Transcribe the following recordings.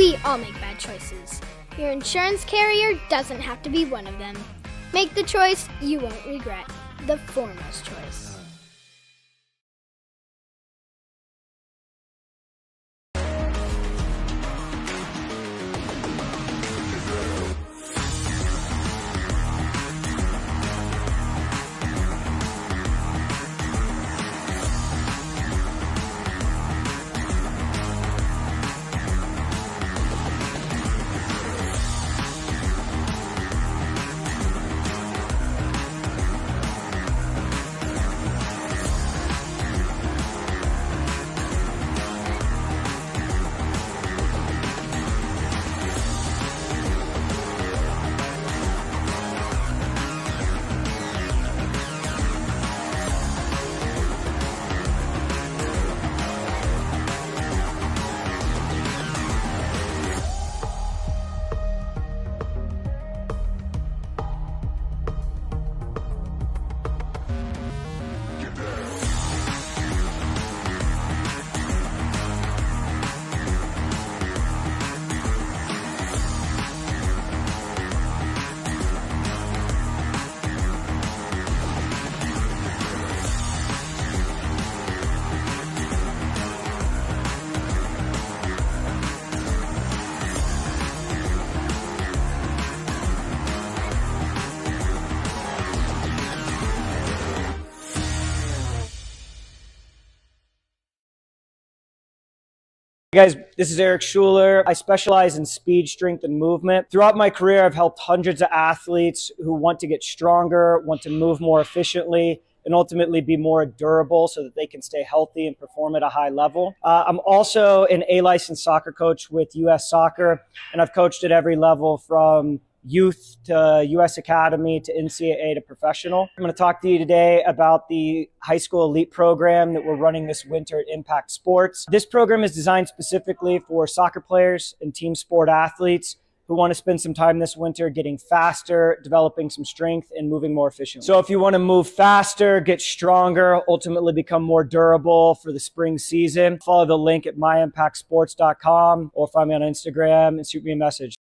We all make bad choices. Your insurance carrier doesn't have to be one of them. Make the choice you won't regret. The foremost choice. Hey guys, this is Eric Schuler. I specialize in speed, strength, and movement. Throughout my career, I've helped hundreds of athletes who want to get stronger, want to move more efficiently, and ultimately be more durable so that they can stay healthy and perform at a high level. I'm also an A-licensed soccer coach with U.S. Soccer, and I've coached at every level from youth to U.S. Academy to NCAA to professional. I'm going to talk to you today about the high school elite program that we're running this winter at Impact Sports. This program is designed specifically for soccer players and team sport athletes who want to spend some time this winter getting faster, developing some strength, and moving more efficiently. So if you want to move faster, get stronger, ultimately become more durable for the spring season, follow the link at myimpactsports.com or find me on Instagram and shoot me a message.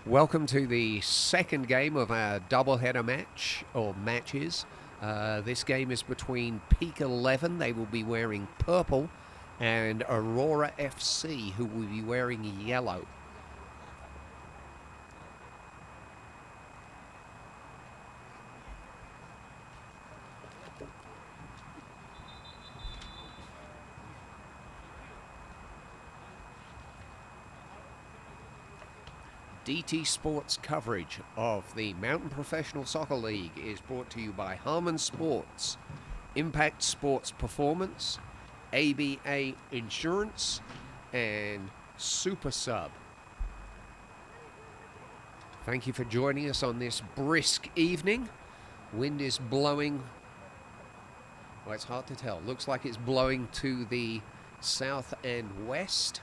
Welcome to the second game of our doubleheader match, or matches. This game is between Peak 11, they will be wearing purple, and Aurora FC, who will be wearing yellow. DT Sports coverage of the Mountain Professional Soccer League is brought to you by Harmon Sports, Impact Sports Performance, ABA Insurance, and SuperSub. Thank you for joining us on this brisk evening. Wind is blowing, well, it's hard to tell. Looks like it's blowing to the south and west.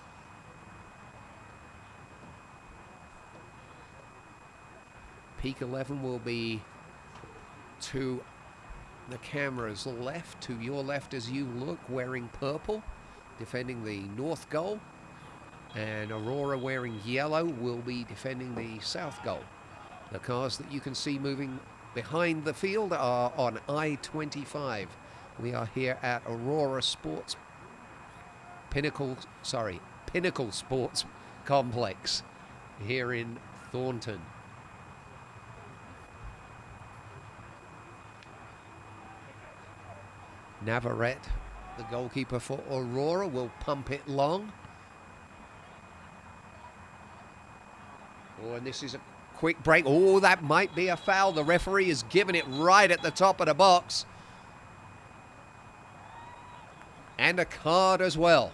Peak 11 will be to the camera's left, to your left as you look, wearing purple, defending the north goal. And Aurora wearing yellow will be defending the south goal. The cars that you can see moving behind the field are on I-25. We are here at Aurora Sports Pinnacle Sports Complex here in Thornton. Navarrete, the goalkeeper for Aurora, will pump it long. Oh, and this is a quick break. Oh, that might be a foul. The referee has given it right at the top of the box. And a card as well.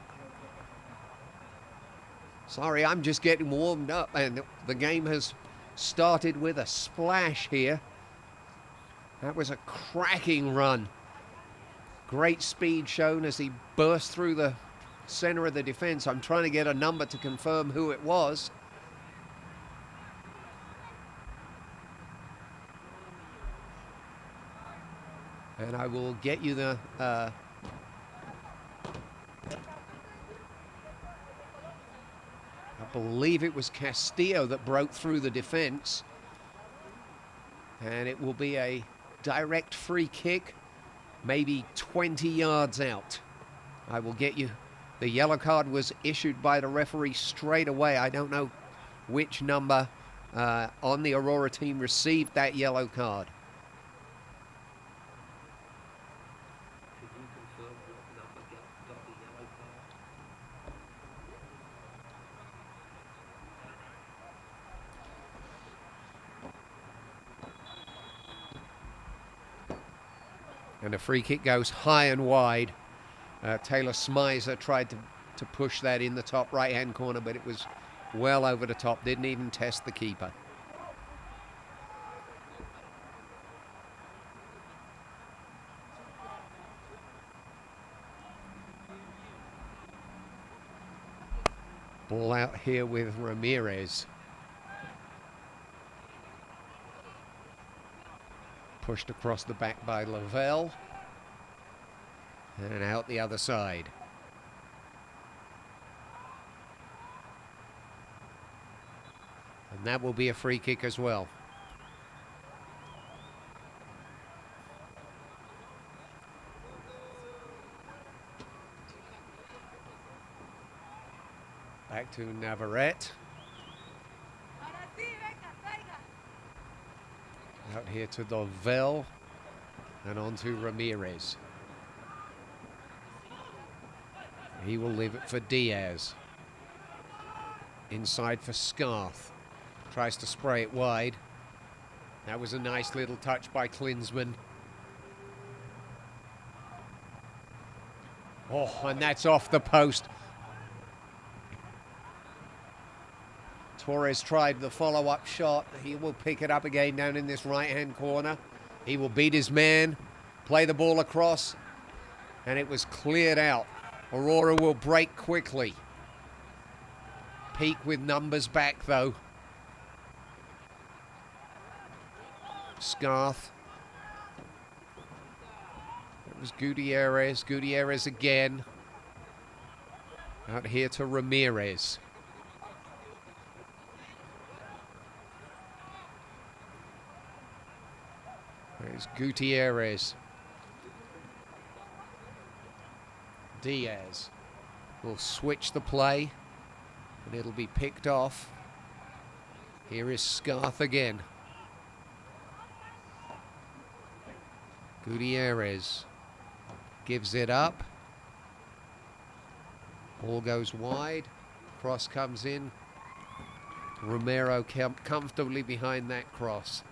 Sorry, I'm just getting warmed up, and the game has started with a splash here. That was a cracking run. Great speed shown as he burst through the center of the defense. I'm trying to get a number to confirm who it was. And I will get you the I believe it was Castillo that broke through the defense. And it will be a direct free kick, maybe 20 yards out. I will get you. The yellow card was issued by the referee straight away. I don't know which number on the Aurora team received that yellow card. Could you confirm what number got the yellow card? And a free kick goes high and wide. Taylor Smizer tried to push that in the top right-hand corner, but it was well over the top. Didn't even test the keeper. Ball out here with Ramirez. Pushed across the back by Lavelle. And out the other side. And that will be a free kick as well. Back to Navarrete. Out here to Lavelle. And on to Ramirez. He will leave it for Diaz. Inside for Scarth. Tries to spray it wide. That was a nice little touch by Klinsman. Oh, and that's off the post. Torres tried the follow-up shot. He will pick it up again down in this right-hand corner. He will beat his man, play the ball across, and it was cleared out. Aurora will break quickly. Peak with numbers back, though. Scarth. It was Gutierrez. Gutierrez again. Out here to Ramirez. It's Gutierrez. Diaz will switch the play, and it'll be picked off. Here is Scarth again. Gutierrez gives it up. Ball goes wide. Cross comes in. Romero comfortably behind that cross.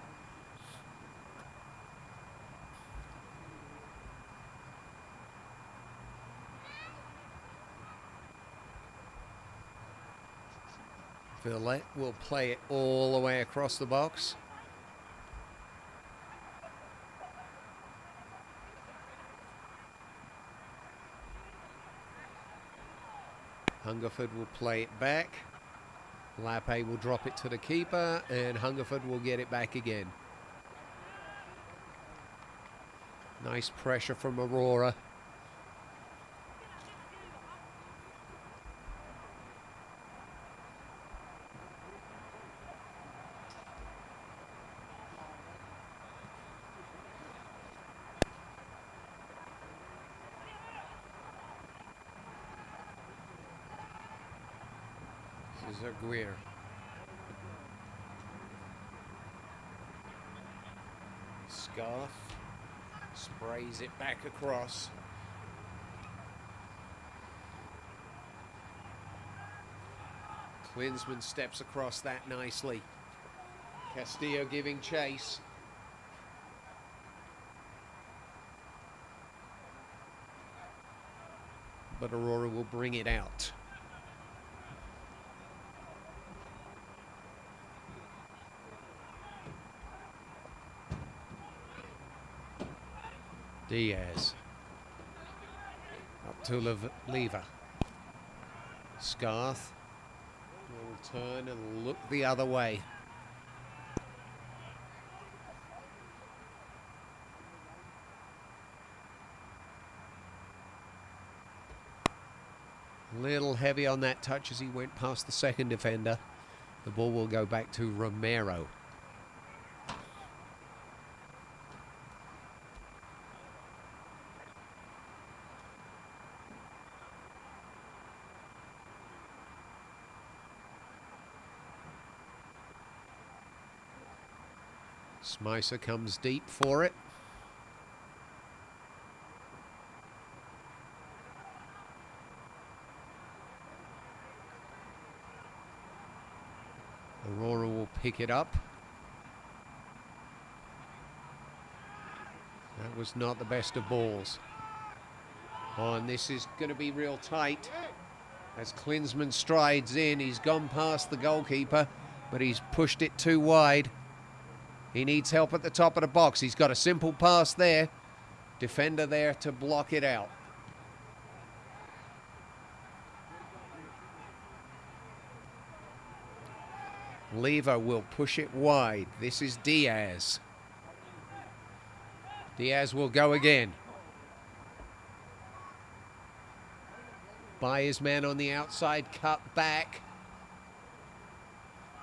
Villette will play it all the way across the box. Hungerford will play it back. Lappe will drop it to the keeper, and Hungerford will get it back again. Nice pressure from Aurora. This is Aguirre. Scarth sprays it back across. Klinsmann steps across that nicely. Castillo giving chase. But Aurora will bring it out. Diaz up to Lever. Scarth will turn and look the other way. Little heavy on that touch as he went past the second defender. The ball will go back to Romero. Smicer comes deep for it. Aurora will pick it up. That was not the best of balls. Oh, and this is going to be real tight. As Klinsmann strides in, he's gone past the goalkeeper, but he's pushed it too wide. He needs help at the top of the box. He's got a simple pass there. Defender there to block it out. Lever will push it wide. This is Diaz. Diaz will go again. By his man on the outside, cut back.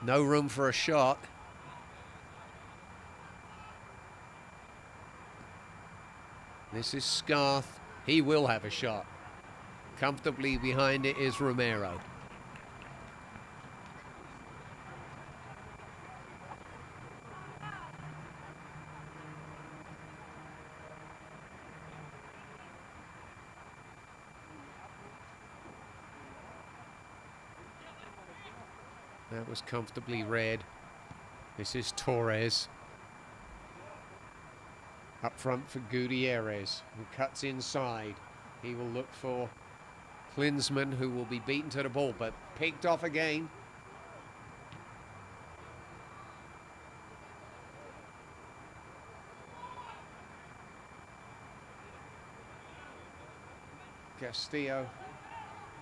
No room for a shot. This is Scarth. He will have a shot. Comfortably behind it is Romero. That was comfortably read. This is Torres. Up front for Gutierrez, who cuts inside. He will look for Klinsmann, who will be beaten to the ball, but picked off again. Castillo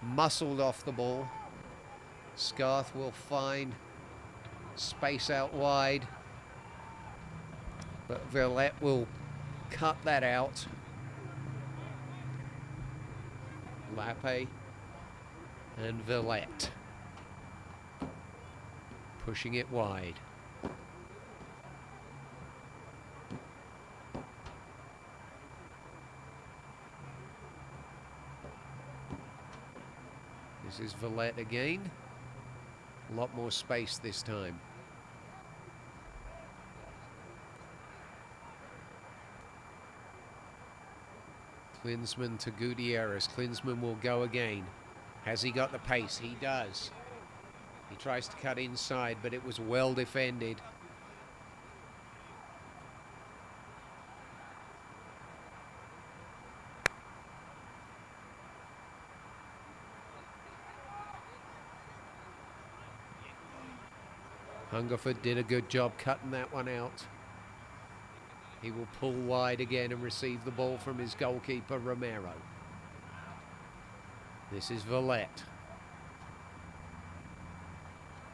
muscled off the ball. Scarth will find space out wide, but Villette will cut that out. Lappe and Villette pushing it wide. is Villette again. A lot more space this time. Klinsmann to Gutierrez. Klinsmann will go again. Has he got the pace? He does. He tries to cut inside, but it was well defended. Hungerford did a good job cutting that one out. He will pull wide again and receive the ball from his goalkeeper, Romero. This is Villette.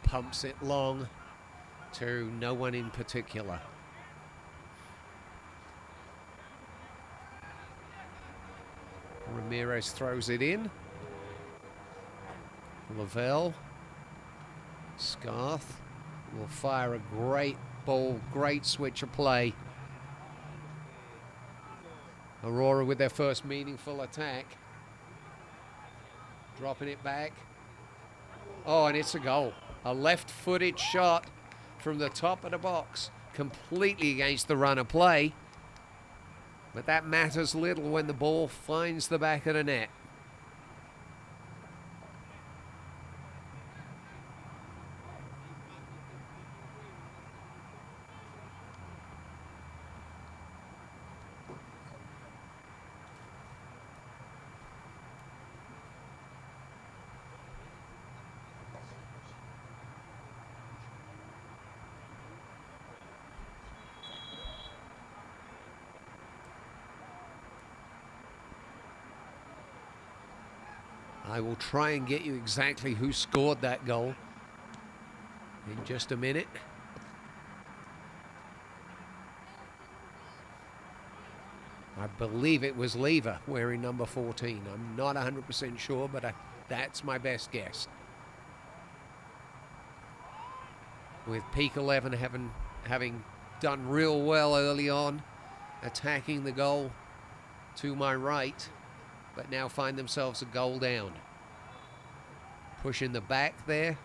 Pumps it long to no one in particular. Ramirez throws it in. Lavelle. Scarth will fire a great ball, great switch of play. Aurora with their first meaningful attack. Dropping it back. Oh, and it's a goal. A left-footed shot from the top of the box, completely against the run of play. But that matters little when the ball finds the back of the net. I will try and get you exactly who scored that goal in just a minute. I believe it was Lever wearing number 14. I'm not 100% sure, but that's my best guess. With Peak 11 having done real well early on, attacking the goal to my right, but now find themselves a goal down. Pushing the back there.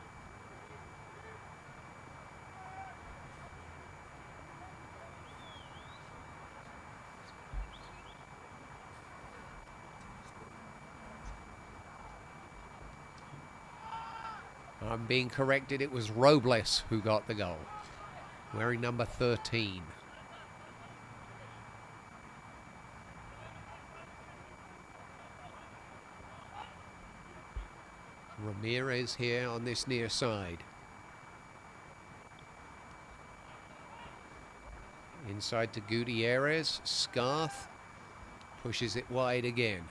I'm being corrected, it was Robles who got the goal, wearing number 13. Ramirez here on this near side. Inside to Gutierrez. Scarth pushes it wide again.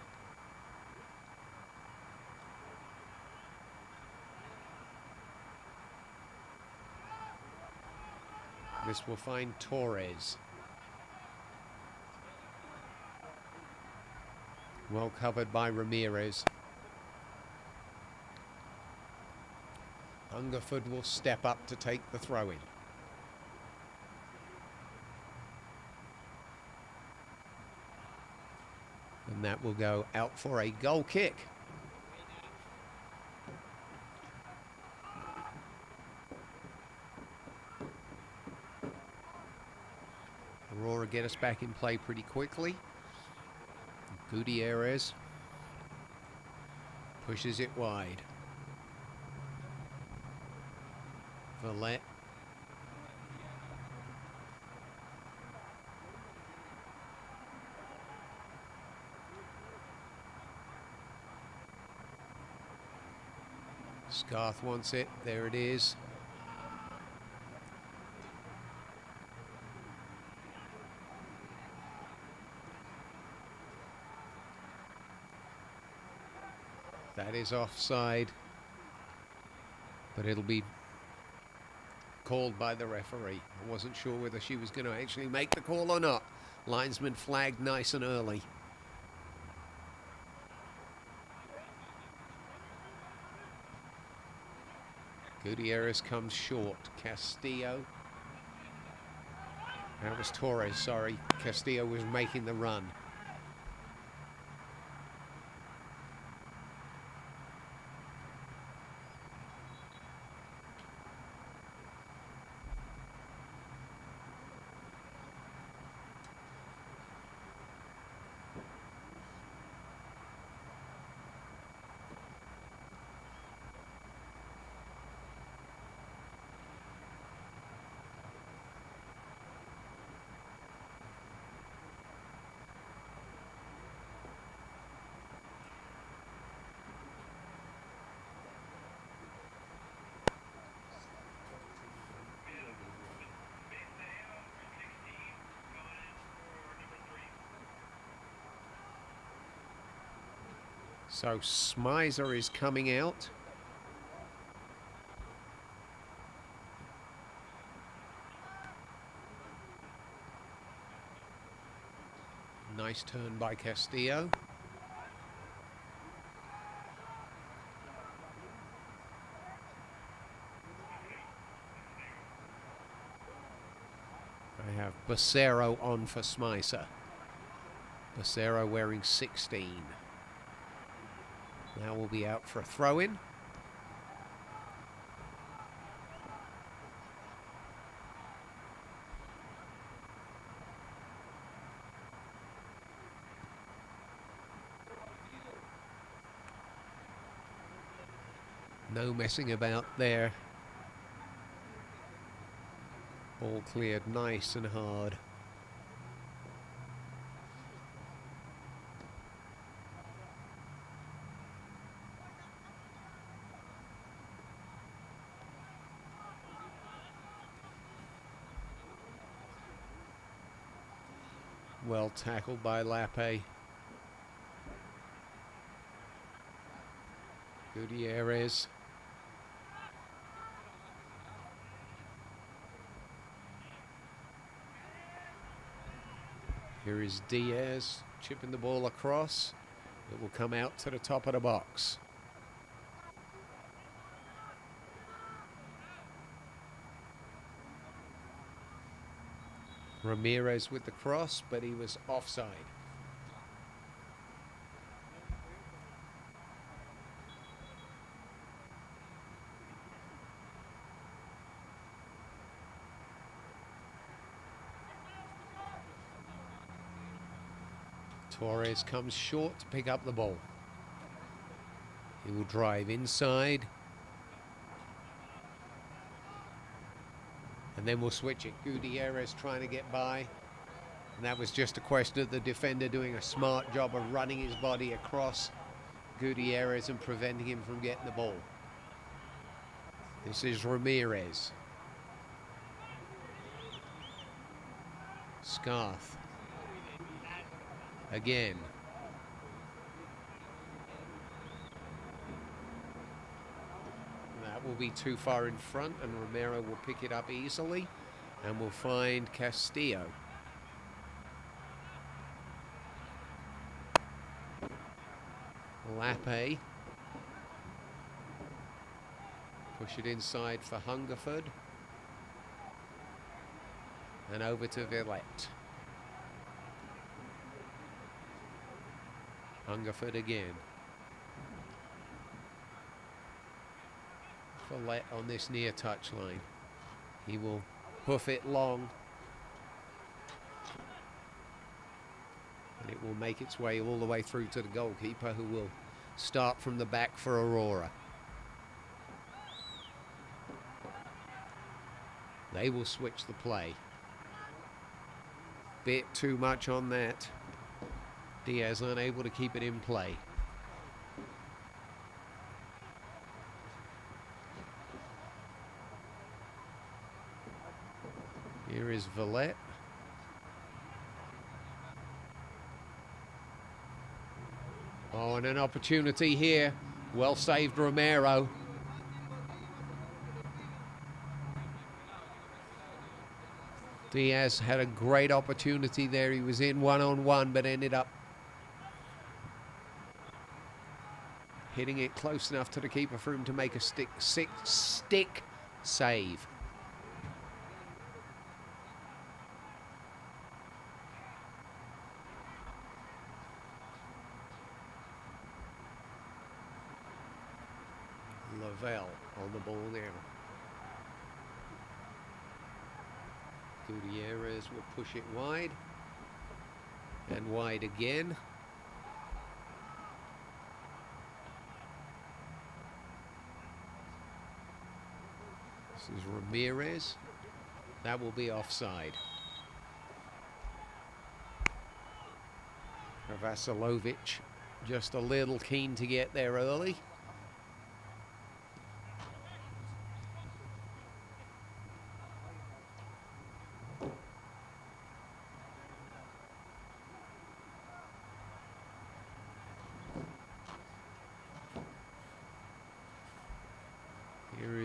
This will find Torres. Well covered by Ramirez. Hungerford will step up to take the throw-in. And that will go out for a goal kick. Aurora get us back in play pretty quickly. Gutierrez pushes it wide. Villette. Scarth wants it. There it is. That is offside, but it'll be called by the referee. I wasn't sure whether she was going to actually make the call or not. Linesman flagged nice and early. Gutierrez comes short. Castillo. That was Torres, sorry. Castillo was making the run. So Smizer is coming out. Nice turn by Castillo. I have Becerro on for Smizer. Becerro wearing 16. Now we'll be out for a throw-in. No messing about there. Ball cleared nice and hard. Well tackled by Lappe. Gutierrez. Here is Diaz chipping the ball across. It will come out to the top of the box. Ramirez with the cross, but he was offside. Torres comes short to pick up the ball. He will drive inside. And then we'll switch it. Gutierrez trying to get by. And that was just a question of the defender doing a smart job of running his body across Gutierrez and preventing him from getting the ball. This is Ramirez. Scarth. Again. That will be too far in front, and Romero will pick it up easily, and will find Castillo. Lappe. Push it inside for Hungerford. And over to Villette. Hungerford again. Villette on this near touchline. He will hoof it long. And it will make its way all the way through to the goalkeeper, who will start from the back for Aurora. They will switch the play. Bit too much on that. Diaz unable to keep it in play. Here is Villette. Oh, and an opportunity here. Well saved, Romero. Diaz had a great opportunity there. He was in one-on-one, but ended up hitting it close enough to the keeper for him to make a stick save. Lavelle on the ball now. Gutierrez will push it wide. And wide again. This is Ramirez. That will be offside. Vasilovic just a little keen to get there early.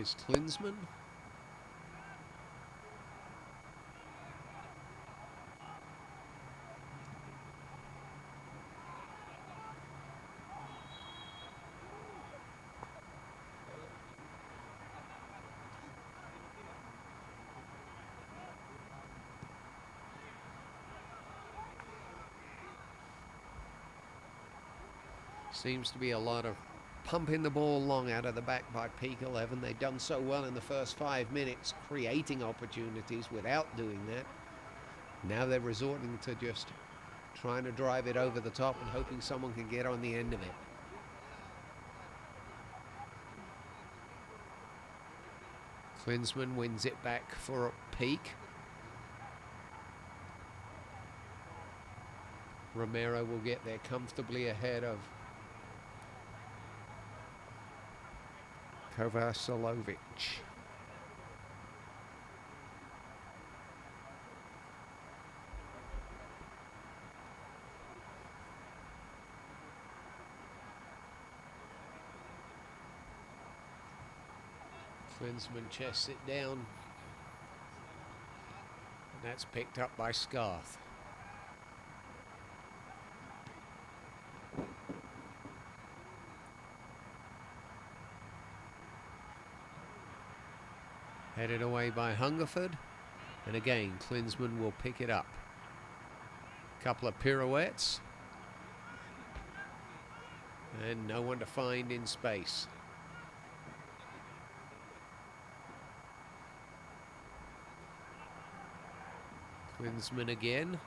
is Klinsmann. Seems to be a lot of pumping the ball long out of the back by Peak 11. They've done so well in the first 5 minutes, creating opportunities without doing that. Now they're resorting to just trying to drive it over the top and hoping someone can get on the end of it. Klinsmann wins it back for Peak. Romero will get there comfortably ahead of Kovacevic. Klinsmann chests it down. And that's picked up by Scarth. Headed away by Hungerford, and again Klinsmann will pick it up. Couple of pirouettes, and no one to find in space. Klinsmann again.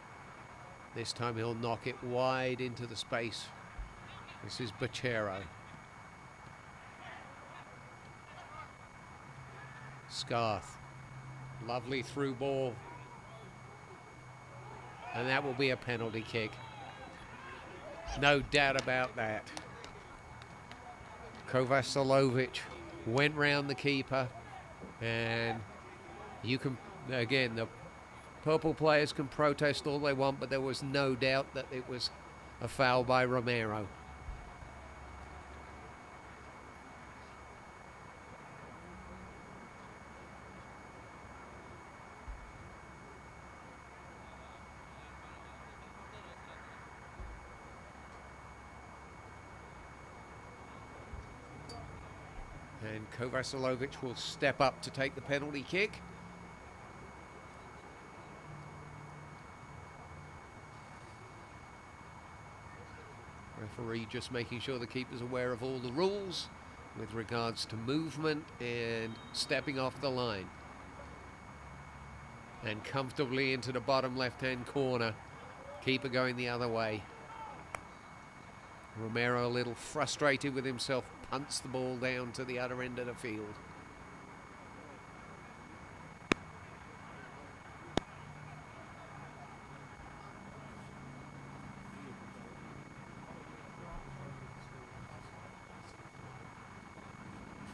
This time he'll knock it wide into the space. This is Bachero. Scarth, lovely through ball, and that will be a penalty kick. No doubt about that. Kovacevic went round the keeper, and you can, again, the purple players can protest all they want, but there was no doubt that it was a foul by Romero. And Kovacevic will step up to take the penalty kick. Referee just making sure the keeper's aware of all the rules with regards to movement and stepping off the line. And comfortably into the bottom left-hand corner. Keeper going the other way. Romero a little frustrated with himself, punts the ball down to the other end of the field.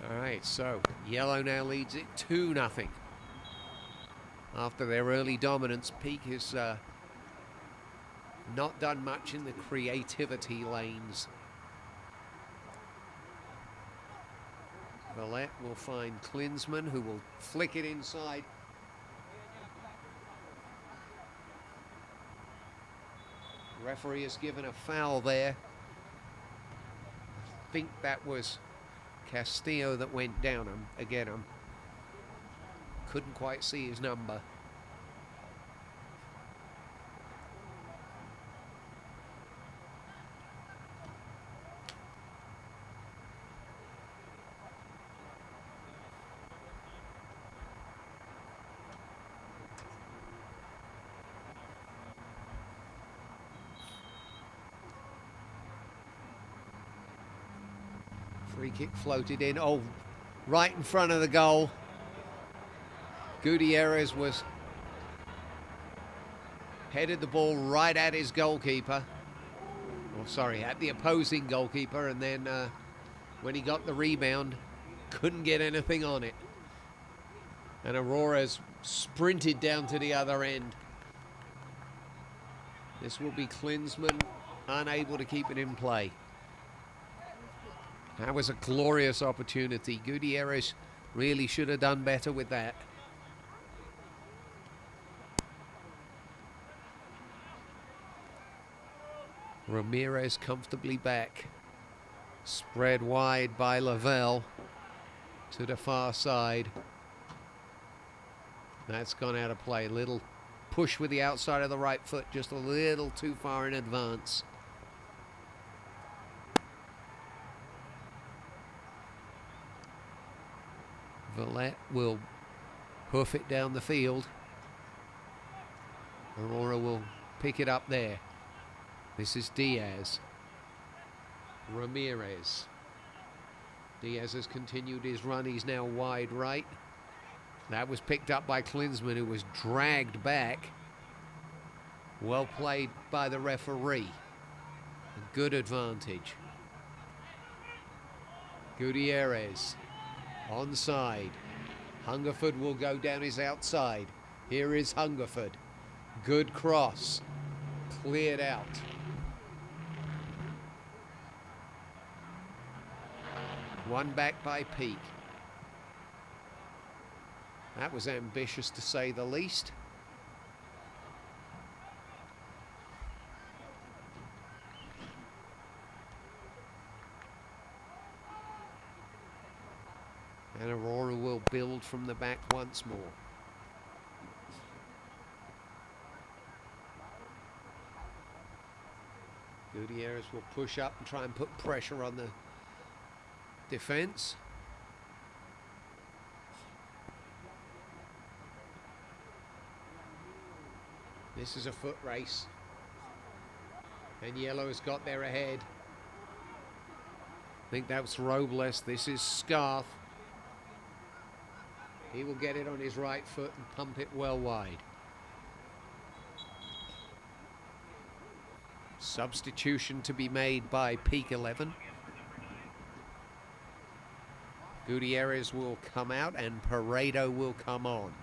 All right, so yellow now leads it 2-0. After their early dominance, Peak has not done much in the creativity lanes. Villette will find Klinsmann, who will flick it inside. Referee has given a foul there. I think that was Castillo that went down him. Again, couldn't quite see his number. Free kick floated in. Oh, right in front of the goal. Gutierrez was headed the ball right at his goalkeeper. Oh, sorry, at the opposing goalkeeper. And then when he got the rebound, couldn't get anything on it. And Aurora's sprinted down to the other end. This will be Klinsmann, unable to keep it in play. That was a glorious opportunity. Gutierrez Really should have done better with that. Ramirez comfortably back. Spread wide by Lavelle to the far side. That's gone out of play. Little push with the outside of the right foot, just a little too far in advance. Villette will hoof it down the field. Aurora will pick it up there. This is Diaz. Ramirez. Diaz has continued his run. He's now wide right. That was picked up by Klinsmann, who was dragged back. Well played by the referee. A good advantage. Gutierrez onside. Hungerford will go down his outside. Here is Hungerford. Good cross. Cleared out. One back by Peak. That was ambitious to say the least. And Aurora will build from the back once more. Gutierrez will push up and try and put pressure on the defense. This is a foot race. And Yellow's got there ahead. I think that was Robles. This is Scarth. He will get it on his right foot and pump it well wide. Substitution to be made by Peak 11. Gutierrez will come out and Paredo will come on.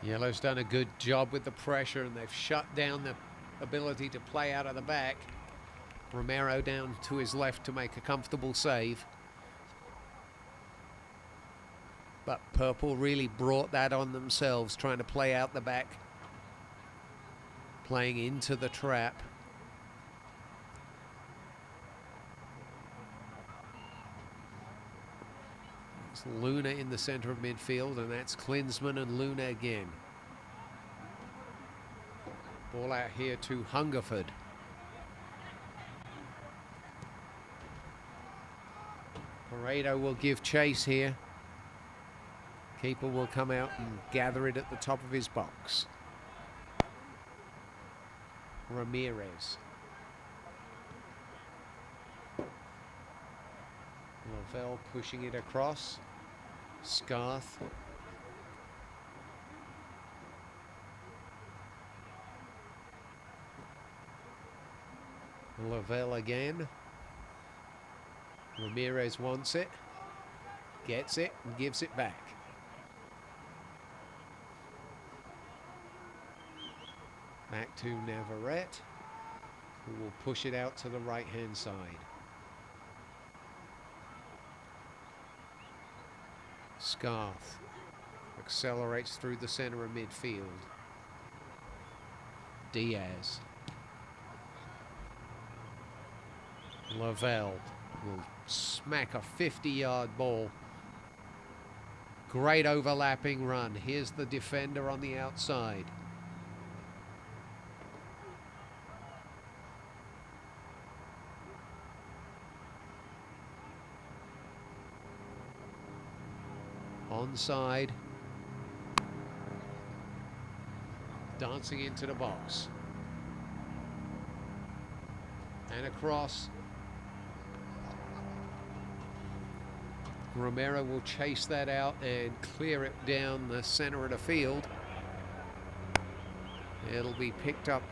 Yellow's done a good job with the pressure and they've shut down the ability to play out of the back. Romero down to his left to make a comfortable save. But Purple really brought that on themselves, trying to play out the back. Playing into the trap. It's Luna in the center of midfield, and that's Klinsmann and Luna again. Ball out here to Hungerford. Paredo will give chase here. Keeper will come out and gather it at the top of his box. Ramirez. Lavelle pushing it across. Scarth. Lavelle again. Ramirez wants it. Gets it and gives it back. Back to Navarrete, who will push it out to the right-hand side. Scarth accelerates through the center of midfield. Diaz. Lavelle will smack a 50-yard ball. Great overlapping run. Here's the defender on the outside. Onside. Dancing into the box. And across. Romero will chase that out and clear it down the center of the field. It'll be picked up,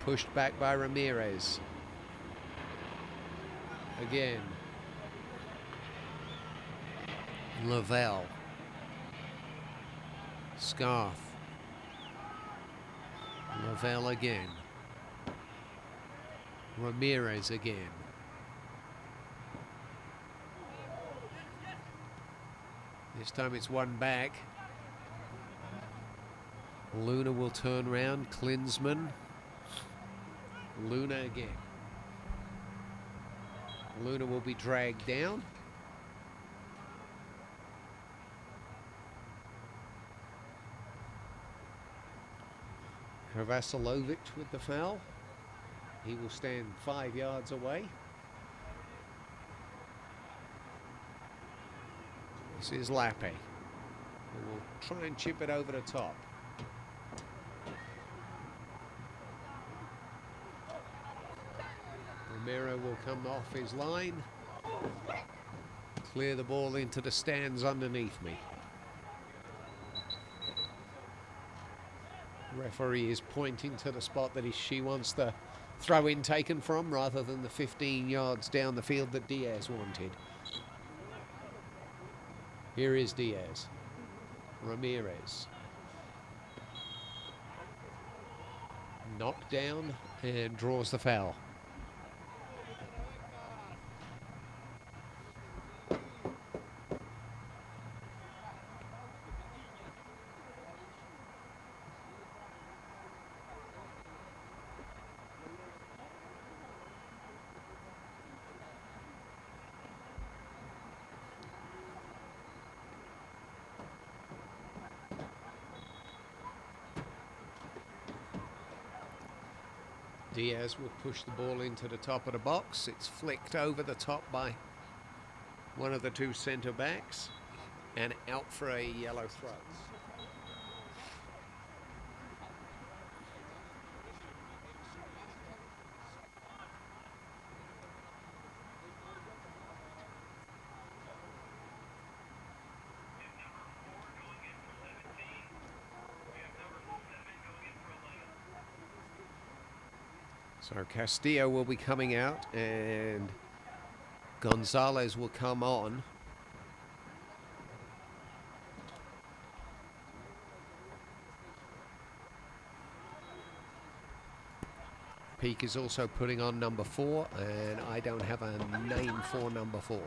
pushed back by Ramirez. Again. Lavelle. Scarf. Lavelle again. Ramirez again. This time it's one back. Luna will turn round. Klinsmann. Luna again. Luna will be dragged down. Krvasilovic with the foul. He will stand 5 yards away. This is Lappe, who will try and chip it over the top. Romero will come off his line, clear the ball into the stands underneath me. Referee is pointing to the spot that she wants the throw-in taken from, rather than the 15 yards down the field that Diaz wanted. Here is Diaz. Ramirez. Knocked down and draws the foul. Diaz will push the ball into the top of the box. It's flicked over the top by one of the two centre backs and out for a yellow throw. So Castillo will be coming out and Gonzalez will come on. Peak is also putting on number 4, and I don't have a name for number 4.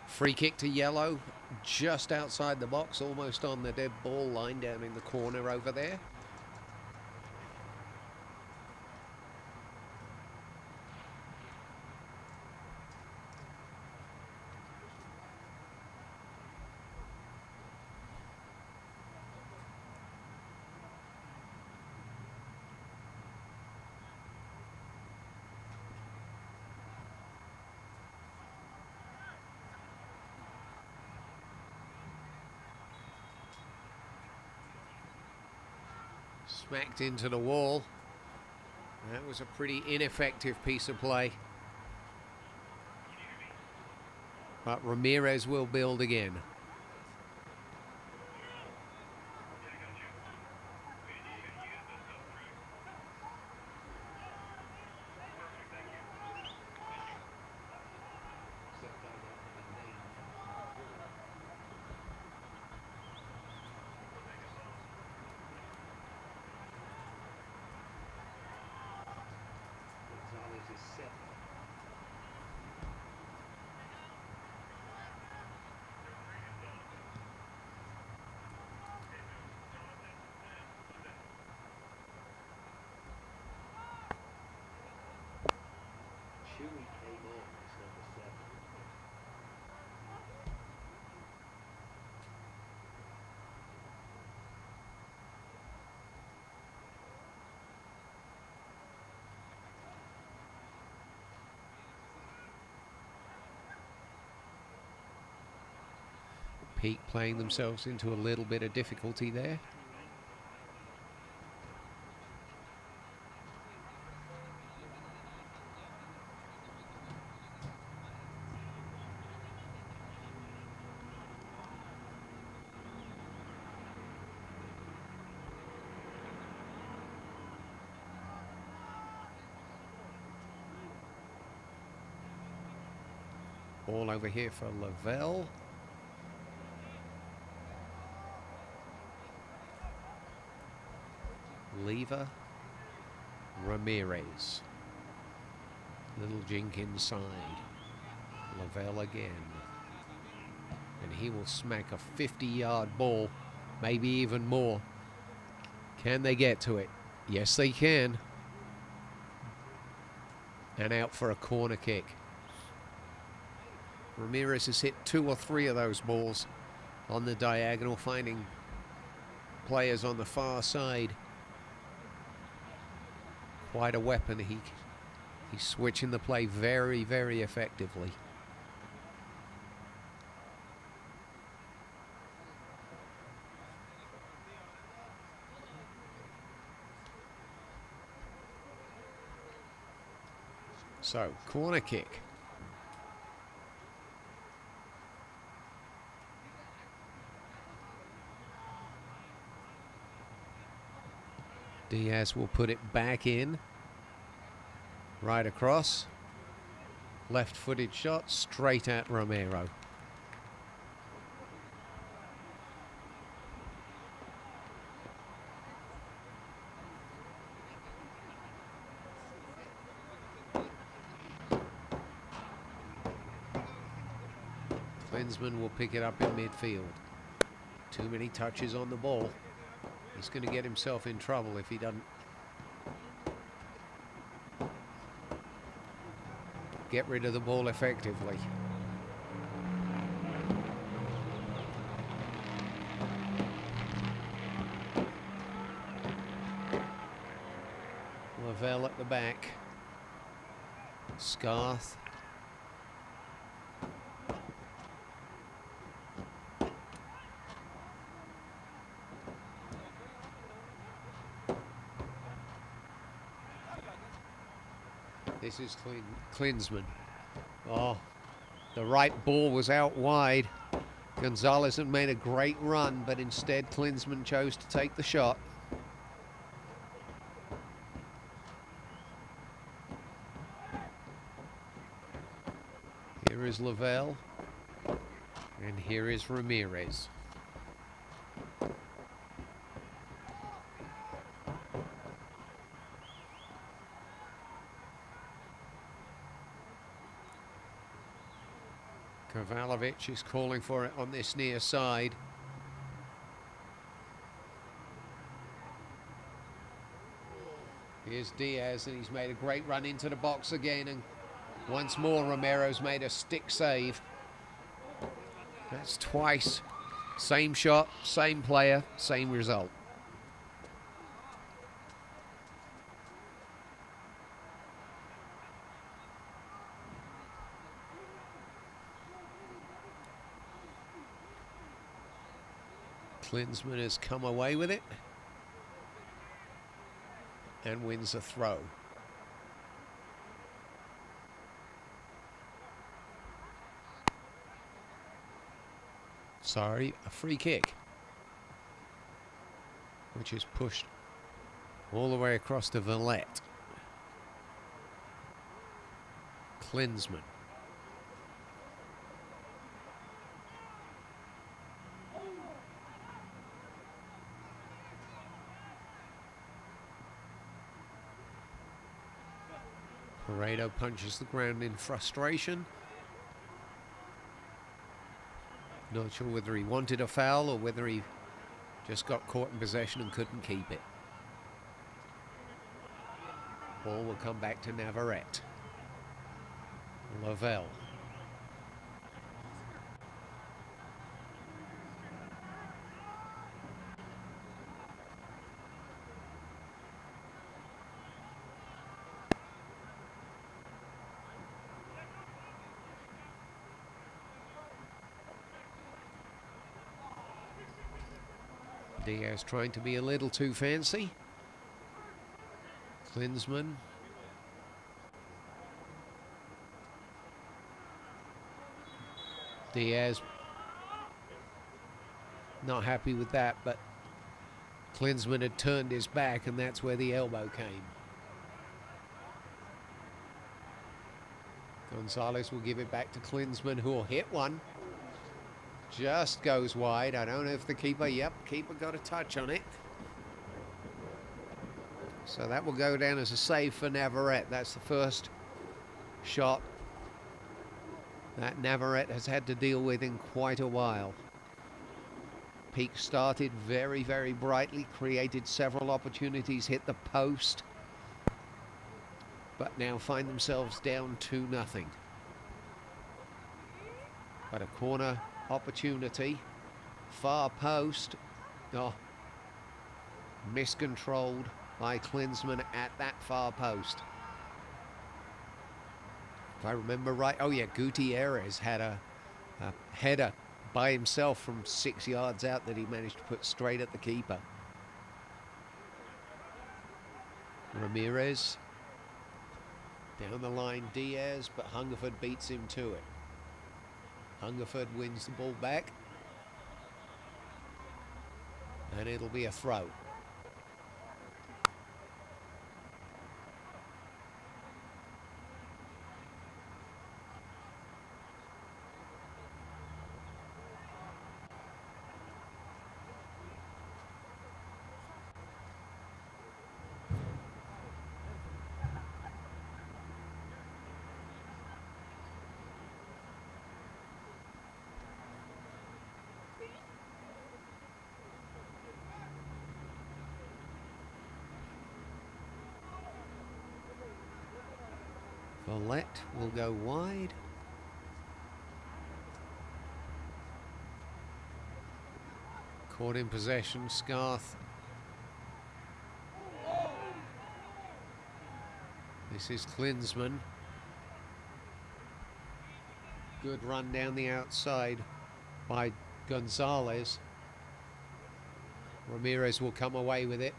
Free kick to Yellow, just outside the box, almost on the dead ball line down in the corner over there. Smacked into the wall. That was a pretty ineffective piece of play. But Ramirez will build again. Peak playing themselves into a little bit of difficulty there. Ball over here for Lavelle. Lever. Ramirez. Little jink inside. Lavelle again. And he will smack a 50-yard ball, maybe even more. Can they get to it? Yes, they can. And out for a corner kick. Ramirez has hit 2 or 3 of those balls on the diagonal, finding players on the far side. Quite a weapon. He's switching the play very, very effectively. So, corner kick. Diaz will put it back in. Right across. Left-footed shot straight at Romero. Klinsmann will pick it up in midfield. Too many touches on the ball. He's going to get himself in trouble if he doesn't get rid of the ball effectively. Lavelle at the back. Scarth. This is Klinsmann. Oh, the right ball was out wide. Gonzalez had made a great run, but instead Klinsmann chose to take the shot. Here is Lavelle. And here is Ramirez. Kovalovic is calling for it on this near side. Here's Diaz, and he's made a great run into the box again, and once more Romero's made a stick save. That's twice. Same shot, same player, same result. Klinsmann has come away with it and wins a throw. Sorry, a free kick, which is pushed all the way across to Villette. Klinsmann. Paredo punches the ground in frustration. Not sure whether he wanted a foul or whether he just got caught in possession and couldn't keep it. Ball will come back to Navarrete. Lavelle. Diaz trying to be a little too fancy. Klinsmann. Diaz not happy with that, but Klinsmann had turned his back, and that's where the elbow came. Gonzalez will give it back to Klinsmann, who will hit one. Just goes wide. I don't know if the keeper, yep, keeper got a touch on it. So that will go down as a save for Navarrete. That's the first shot that Navarrete has had to deal with in quite a while. Peak started very, very brightly, created several opportunities, hit the post, but now find themselves down 2-0. But a corner opportunity, far post, miscontrolled by Klinsmann at that far post. If I remember right, oh yeah, Gutierrez had a header by himself from 6 yards out that he managed to put straight at the keeper. Ramirez, down the line Diaz, but Hungerford beats him to it. Hungerford wins the ball back, and it'll be a throw. Follett will go wide. Caught in possession, Scarth. This is Klinsmann. Good run down the outside by Gonzalez. Ramirez will come away with it.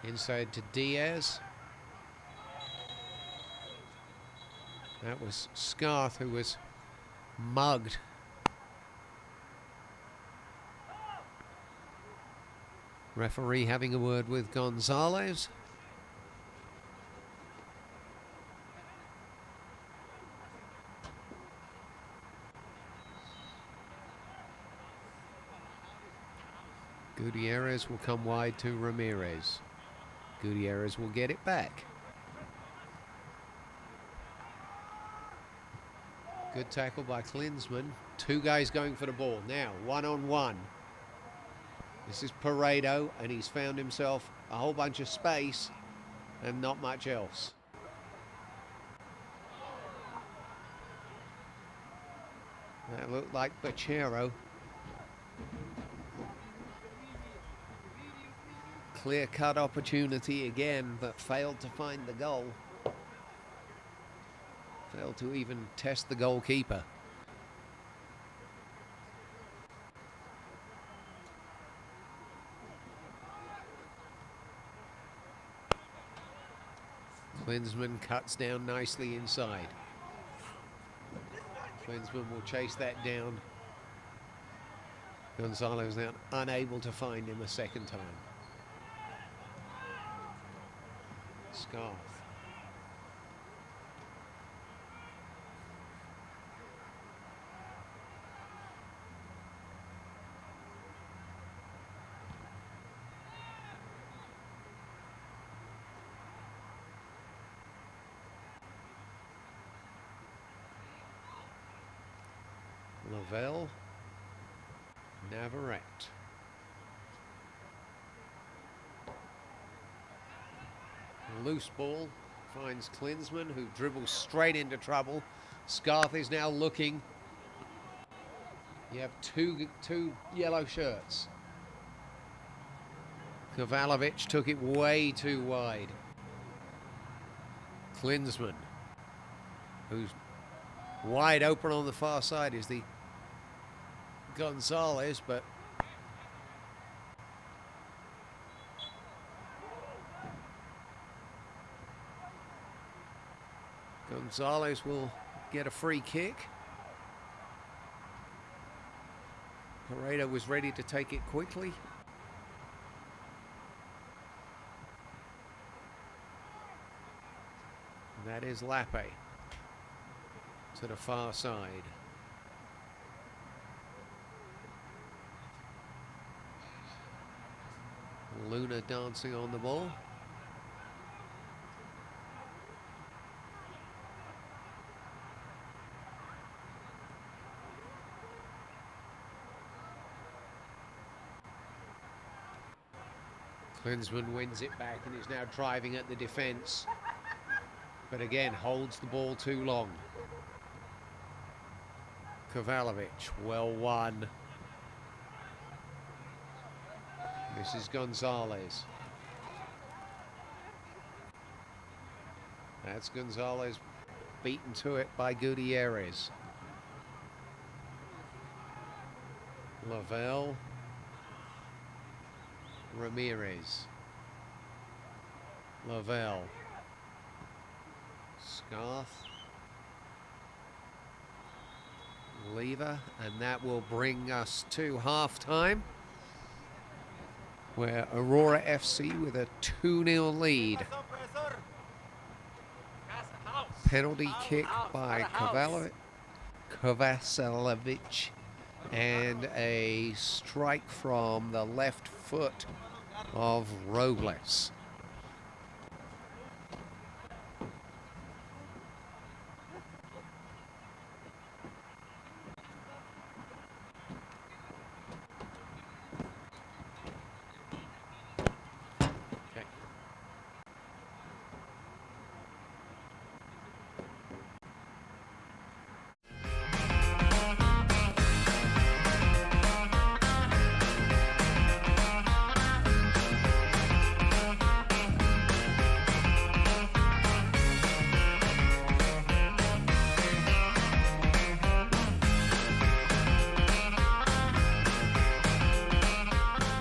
Inside to Diaz. That was Scarth who was mugged. Referee having a word with Gonzalez. Gutierrez will come wide to Ramirez. Gutierrez will get it back. Good tackle by Klinsmann. Two guys going for the ball. Now, 1-on-1. This is Paredo, and he's found himself a whole bunch of space and not much else. That looked like Bachero. Clear-cut opportunity again, but failed to find the goal. Failed to even test the goalkeeper. Klinsmann cuts down nicely inside. Klinsmann will chase that down. Gonzalez now unable to find him a second time. Scarth. Lavelle, Navarrete. Loose ball finds Klinsmann, who dribbles straight into trouble. Scarth is now looking. You have two yellow shirts. Kovalovic took it way too wide. Klinsmann, who's wide open on the far side, is the Gonzalez, but Gonzalez will get a free kick. Paredo was ready to take it quickly. That is Lappe to the far side. Luna dancing on the ball. Klinsmann wins it back and is now driving at the defence. But again, holds the ball too long. Kovalovic, well won. This is Gonzalez. That's Gonzalez beaten to it by Gutierrez. Lavelle. Ramirez. Lavelle. Scarth. Lever, and that will bring us to half-time, where Aurora FC with a 2-0 lead. Penalty kick by Kovacevic, and a strike from the left foot of Robles.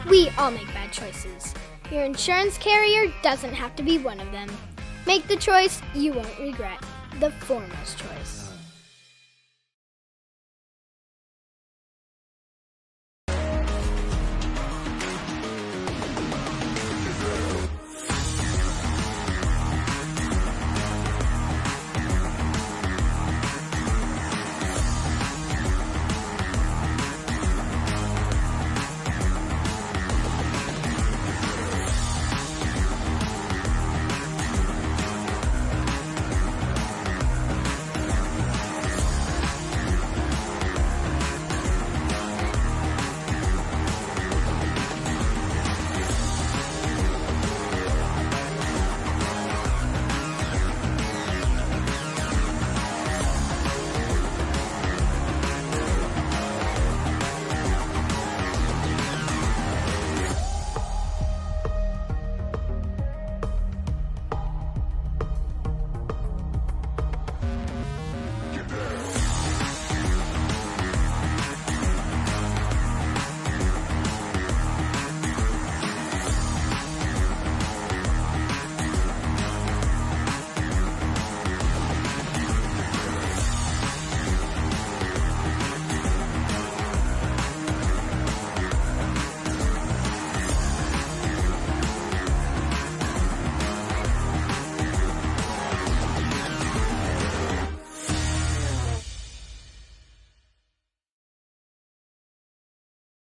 We all make bad choices. Your insurance carrier doesn't have to be one of them. Make the choice you won't regret. The foremost choice.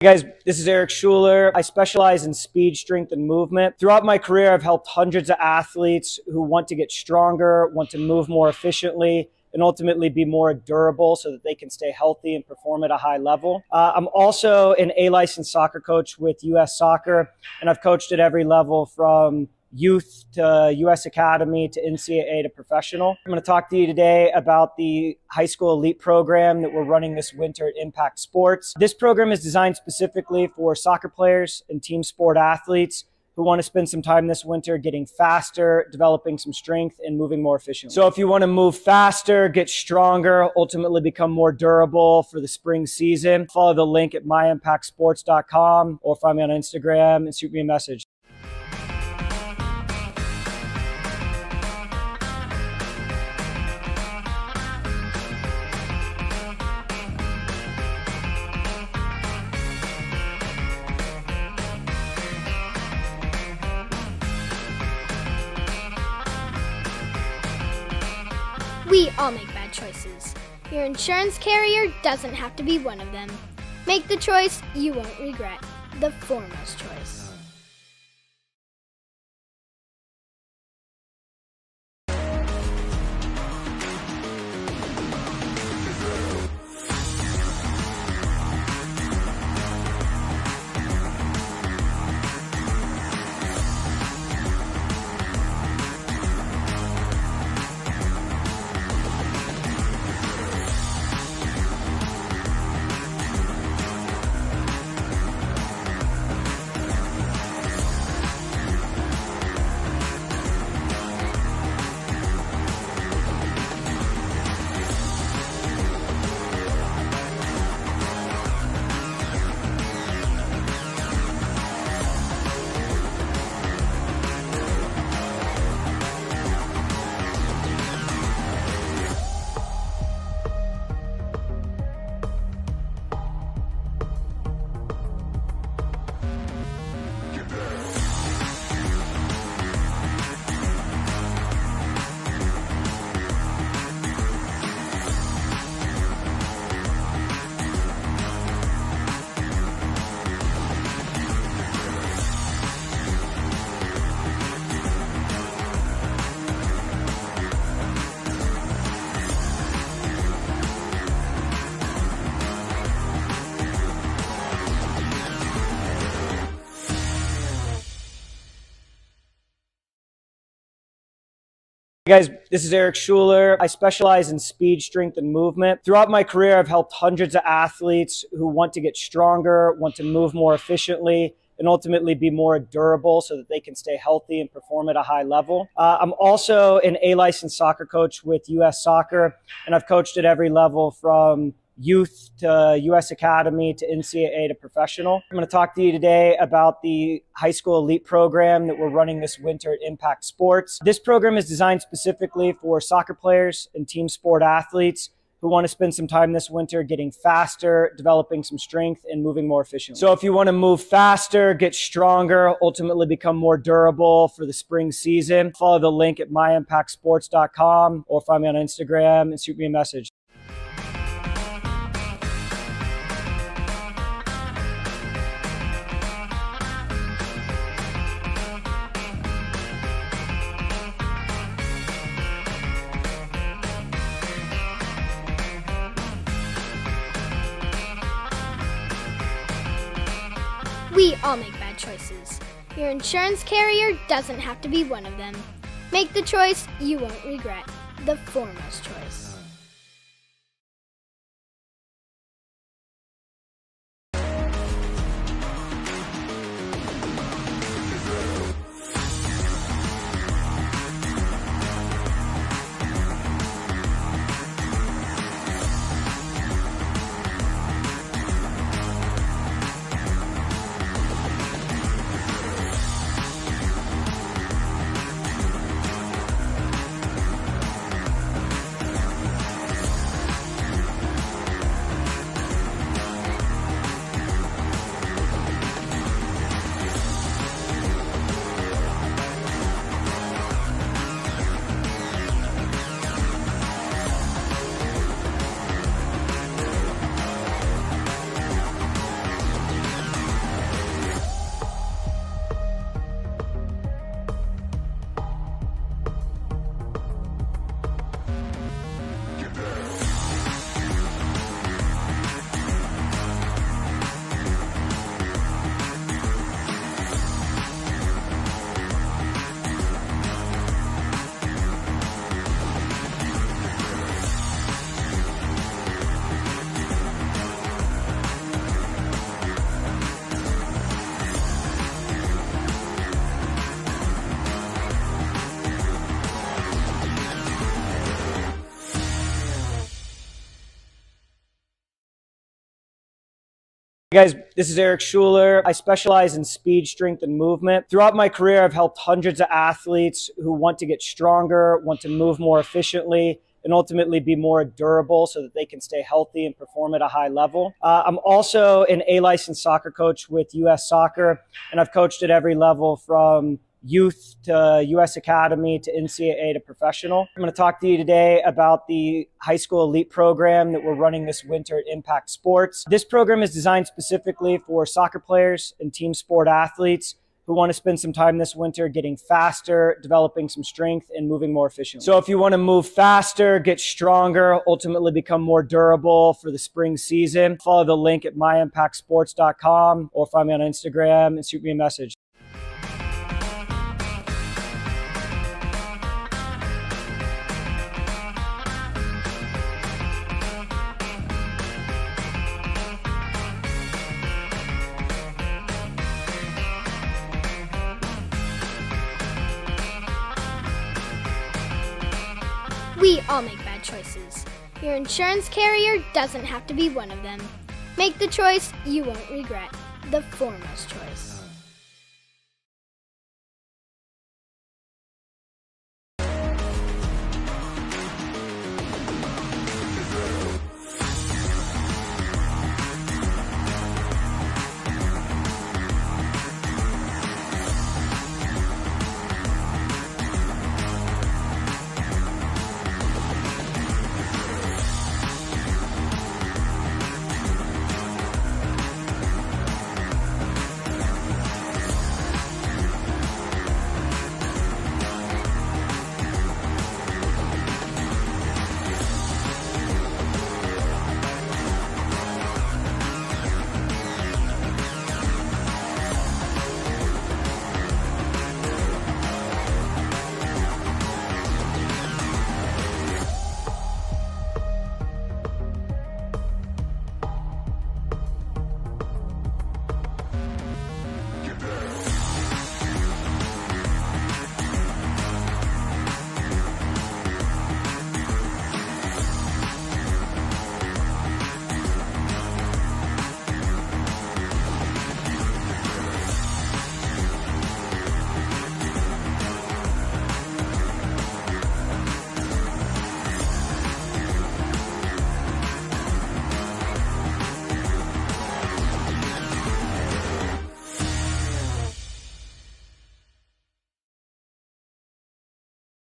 Hey guys, this is Eric Schuler. I specialize in speed, strength, and movement. Throughout my career, I've helped hundreds of athletes who want to get stronger, want to move more efficiently, and ultimately be more durable so that they can stay healthy and perform at a high level. I'm also an A-licensed soccer coach with U.S. Soccer, and I've coached at every level from youth to U.S. Academy to NCAA to professional. I'm going to talk to you today about the high school elite program that we're running this winter at Impact Sports. This program is designed specifically for soccer players and team sport athletes who want to spend some time this winter getting faster, developing some strength, and moving more efficiently. So if you want to move faster, get stronger, ultimately become more durable for the spring season, follow the link at myimpactsports.com or find me on Instagram and shoot me a message. We all make bad choices. Your insurance carrier doesn't have to be one of them. Make the choice you won't regret. The foremost choice. Hey guys, this is Eric Schuler. I specialize in speed, strength, and movement. Throughout my career, I've helped hundreds of athletes who want to get stronger, want to move more efficiently, and ultimately be more durable so that they can stay healthy and perform at a high level. I'm also an A-licensed soccer coach with U.S. Soccer, and I've coached at every level from youth to U.S. Academy to NCAA to professional. I'm going to talk to you today about the high school elite program that we're running this winter at Impact Sports. This program is designed specifically for soccer players and team sport athletes who want to spend some time this winter getting faster, developing some strength, and moving more efficiently. So if you want to move faster, get stronger, ultimately become more durable for the spring season, follow the link at myimpactsports.com or find me on Instagram and shoot me a message. We all make bad choices. Your insurance carrier doesn't have to be one of them. Make the choice you won't regret. The foremost choice. Hey guys, this is Eric Schuler. I specialize in speed, strength, and movement. Throughout my career, I've helped hundreds of athletes who want to get stronger, want to move more efficiently, and ultimately be more durable so that they can stay healthy and perform at a high level. I'm also an A-licensed soccer coach with U.S. Soccer, and I've coached at every level from youth to U.S. Academy to NCAA to professional. I'm going to talk to you today about the high school elite program that we're running this winter at Impact Sports. This program is designed specifically for soccer players and team sport athletes who want to spend some time this winter getting faster, developing some strength, and moving more efficiently. So if you want to move faster, get stronger, ultimately become more durable for the spring season, follow the link at myimpactsports.com or find me on Instagram and shoot me a message. We all make bad choices. Your insurance carrier doesn't have to be one of them. Make the choice you won't regret. The foremost choice.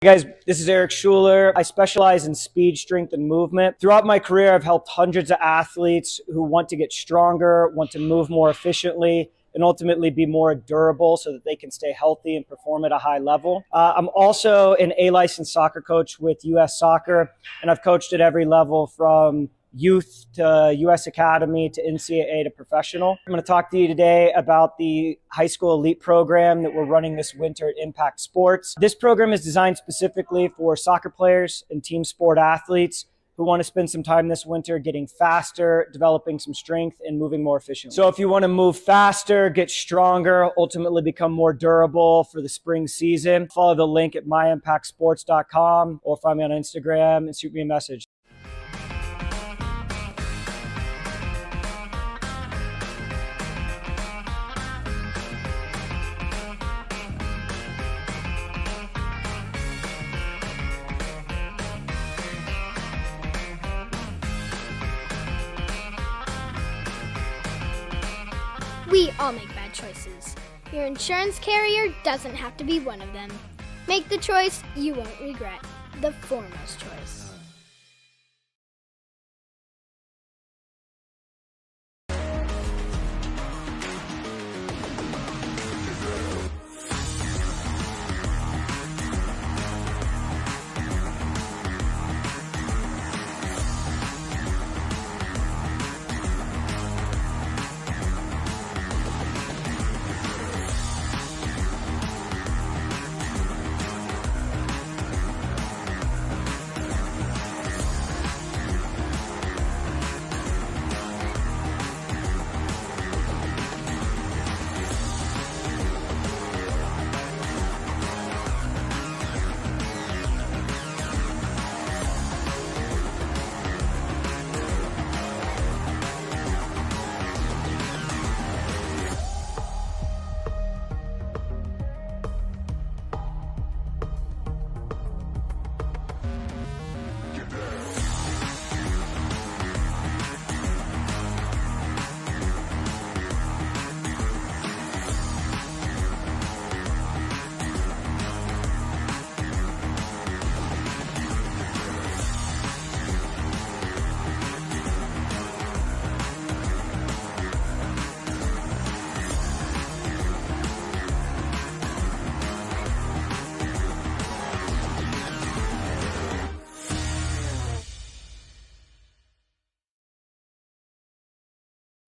Hey guys, this is Eric Schuler. I specialize in speed, strength, and movement. Throughout my career, I've helped hundreds of athletes who want to get stronger, want to move more efficiently, and ultimately be more durable so that they can stay healthy and perform at a high level. I'm also an A-licensed soccer coach with U.S. Soccer, and I've coached at every level from youth to U.S. Academy to NCAA to professional. I'm going to talk to you today about the high school elite program that we're running this winter at Impact Sports. This program is designed specifically for soccer players and team sport athletes who want to spend some time this winter getting faster, developing some strength, and moving more efficiently. So if you want to move faster, get stronger, ultimately become more durable for the spring season, follow the link at myimpactsports.com or find me on Instagram and shoot me a message. We all make bad choices. Your insurance carrier doesn't have to be one of them. Make the choice you won't regret. The foremost choice.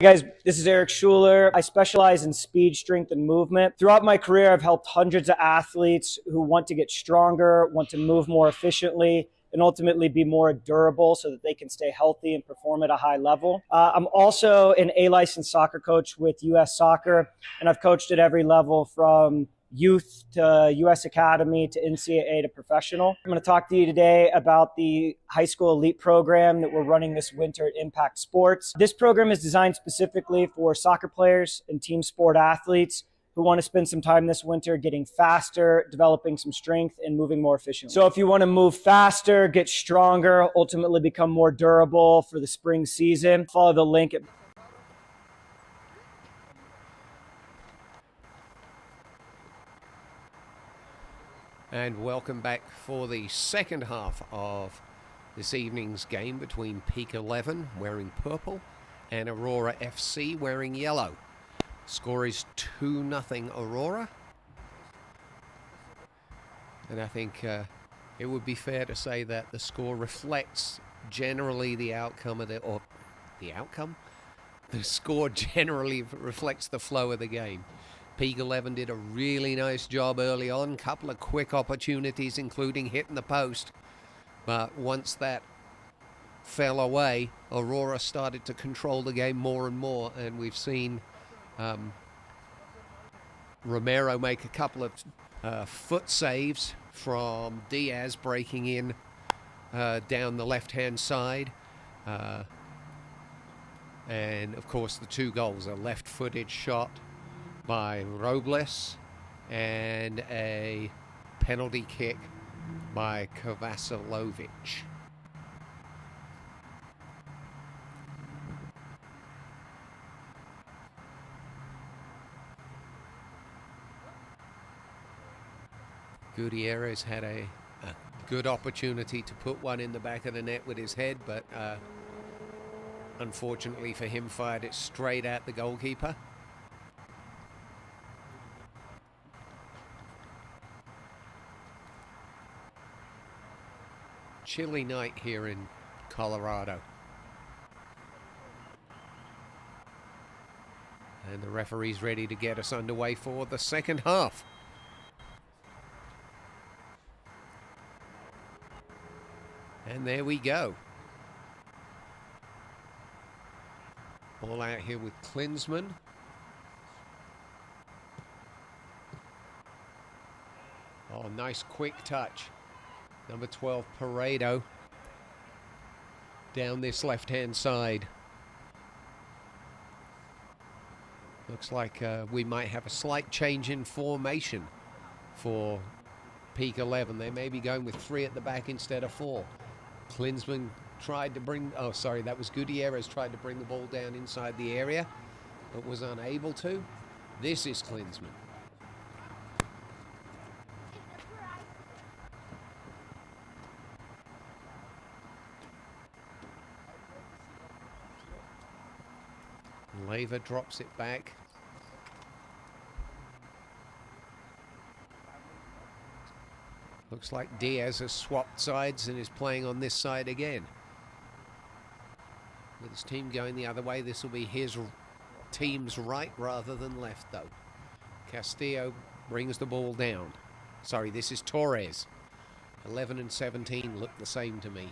Hey guys, this is Eric Schuler. I specialize in speed, strength, and movement. Throughout my career, I've helped hundreds of athletes who want to get stronger, want to move more efficiently, and ultimately be more durable so that they can stay healthy and perform at a high level. I'm also an A-licensed soccer coach with U.S. Soccer, and I've coached at every level from youth to U.S. Academy to NCAA to professional. I'm going to talk to you today about the high school elite program that we're running this winter at Impact Sports. This program is designed specifically for soccer players and team sport athletes who want to spend some time this winter getting faster, developing some strength, and moving more efficiently. So if you want to move faster, get stronger, ultimately become more durable for the spring season, follow the link at And welcome back for the second half of this evening's game between Peak 11 wearing purple and Aurora FC wearing yellow. Score is 2-0 Aurora. And I think it would be fair to say that the score reflects generally the outcome of the score generally reflects the flow of the game. Peak 11 did a really nice job early on, couple of quick opportunities, including hitting the post. But once that fell away, Aurora started to control the game more and more, and we've seen Romero make a couple of foot saves from Diaz breaking in down the left-hand side. And, of course, the two goals, a left-footed shot by Robles and a penalty kick by Kovacevic. Gutierrez had a good opportunity to put one in the back of the net with his head, but unfortunately for him, fired it straight at the goalkeeper. Chilly night here in Colorado. And the referee's ready to get us underway for the second half. And there we go. Ball out here with Klinsmann. Oh, nice quick touch. Number 12, Paredo, down this left-hand side. Looks like we might have a slight change in formation for Peak 11. They may be going with 3 at the back instead of 4. Klinsmann tried to bring, oh sorry, that was Gutierrez, tried to bring the ball down inside the area, but was unable to. This is Klinsmann. Leyva drops it back. Looks like Diaz has swapped sides and is playing on this side again. With his team going the other way, this will be his team's right rather than left, though. Castillo brings the ball down. Sorry, this is Torres. 11 and 17 look the same to me.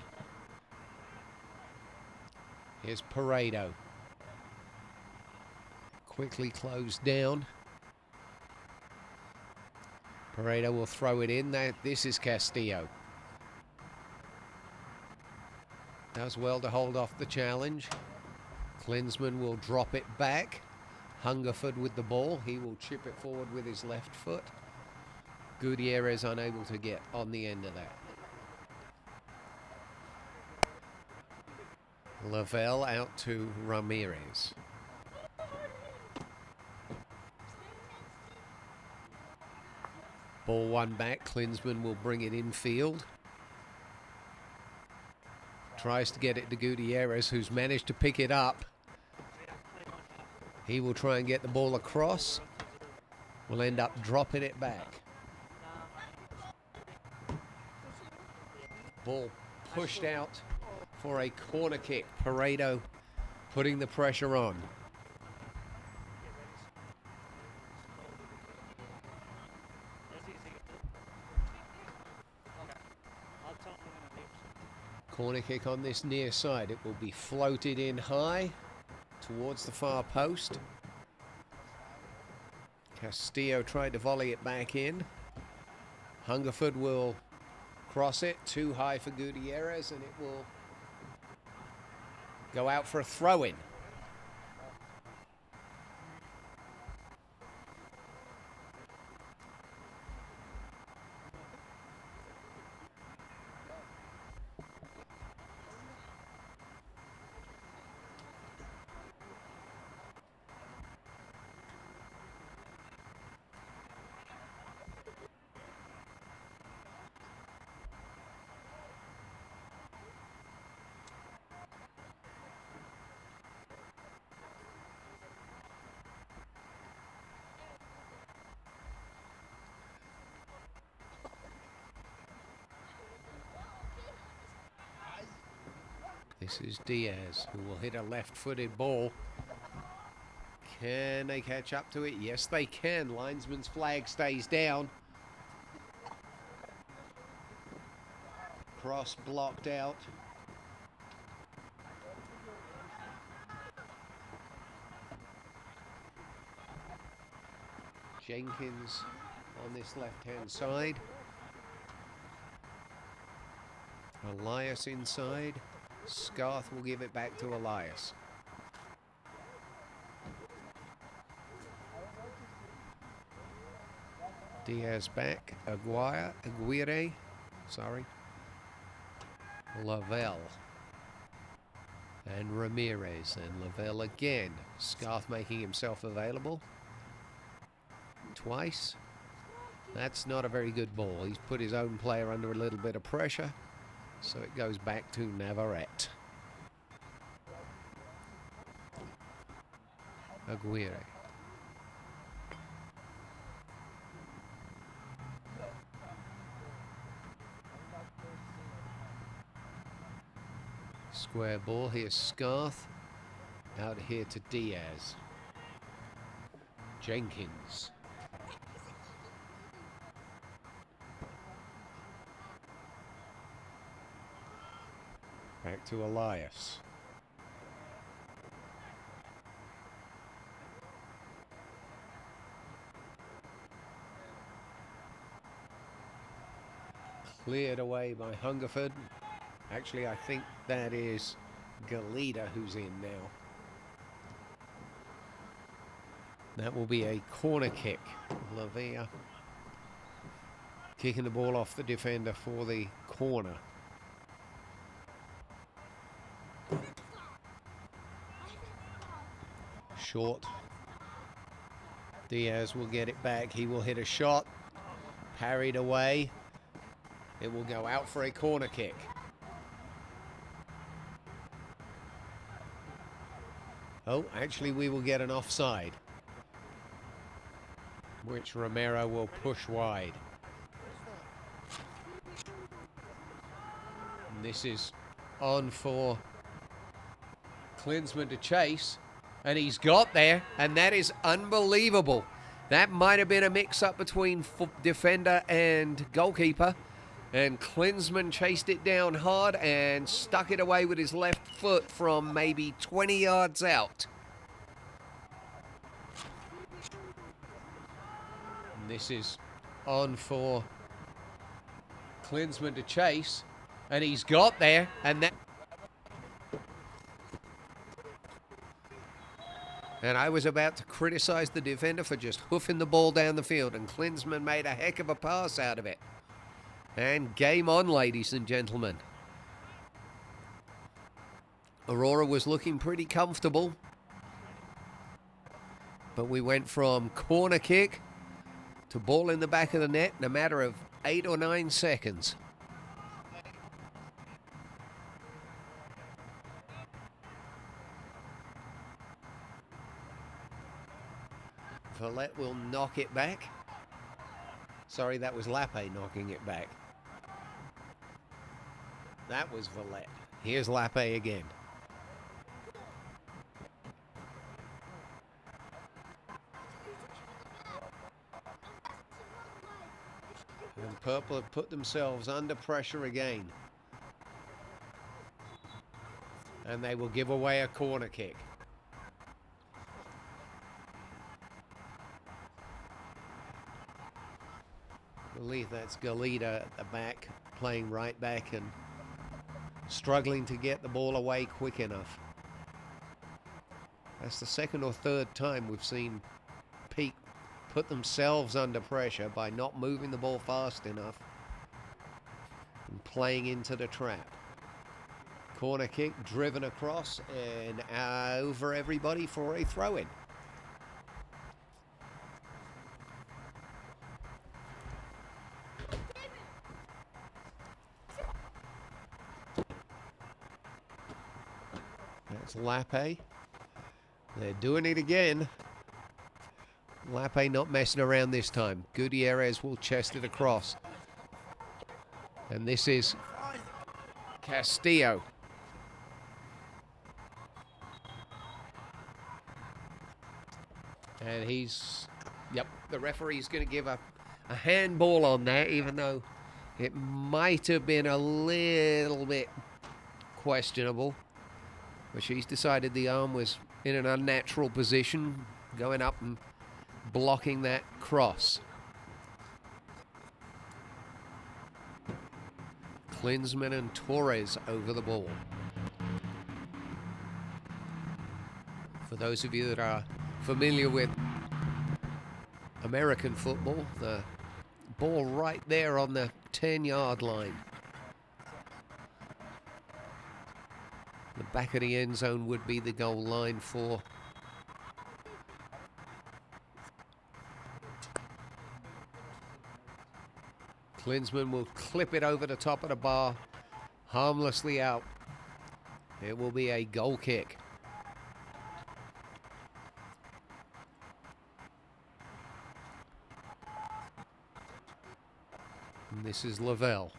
Here's Paredo. Quickly closed down. Paredo will throw it in. This is Castillo. Does well to hold off the challenge. Klinsmann will drop it back. Hungerford with the ball. He will chip it forward with his left foot. Gutierrez unable to get on the end of that. Lavelle out to Ramirez. Ball one back, Klinsmann will bring it infield. Tries to get it to Gutierrez, who's managed to pick it up. He will try and get the ball across. Will end up dropping it back. Ball pushed out for a corner kick. Paredo putting the pressure on. Corner kick on this near side. It will be floated in high towards the far post. Castillo tried to volley it back in. Hungerford will cross it too high for Gutierrez, and it will go out for a throw-in. This is Diaz, who will hit a left-footed ball. Can they catch up to it? Yes, they can. Linesman's flag stays down. Cross blocked out. Jenkins on this left-hand side. Elias inside. Scarth will give it back to Elias. Diaz back. Aguirre. Sorry. Lavelle. And Ramirez. And Lavelle again. Scarth making himself available. Twice. That's not a very good ball. He's put his own player under a little bit of pressure. So it goes back to Navarrete. Aguirre. Square ball. Here's Scarth. Out here to Diaz. Jenkins. Back to Elias. Cleared away by Hungerford. Actually, I think that is Galida who's in now. That will be a corner kick. Lavia kicking the ball off the defender for the corner. Short. Diaz will get it back. He will hit a shot. Parried away. It will go out for a corner kick. Oh, actually we will get an offside, which Romero will push wide. And this is on for Klinsmann to chase. And he's got there, and that is unbelievable. That might have been a mix-up between defender and goalkeeper. And Klinsmann chased it down hard and stuck it away with his left foot from maybe 20 yards out. And this is on for Klinsmann to chase. And he's got there, and that... And I was about to criticize the defender for just hoofing the ball down the field, and Klinsmann made a heck of a pass out of it. And game on, ladies and gentlemen. Aurora was looking pretty comfortable, but we went from corner kick to ball in the back of the net in a matter of 8 or 9 seconds. Valette will knock it back. Sorry, that was Lappe knocking it back. That was Valette. Here's Lappe again. And Purple have put themselves under pressure again. And they will give away a corner kick. I believe that's Galita at the back, playing right back and struggling to get the ball away quick enough. That's the second or third time we've seen Peak put themselves under pressure by not moving the ball fast enough and playing into the trap. Corner kick driven across and over everybody for a throw-in. That's Lappe. They're doing it again. Lappe not messing around this time. Gutierrez will chest it across. And this is Castillo. And the referee's going to give a handball on that, even though it might have been a little bit questionable. But she's decided the arm was in an unnatural position, going up and blocking that cross. Klinsmann and Torres over the ball. For those of you that are familiar with American football, the ball right there on the 10-yard line. The back of the end zone would be the goal line for Klinsmann. Will clip it over the top of the bar, harmlessly out. It will be a goal kick. And this is Lavelle.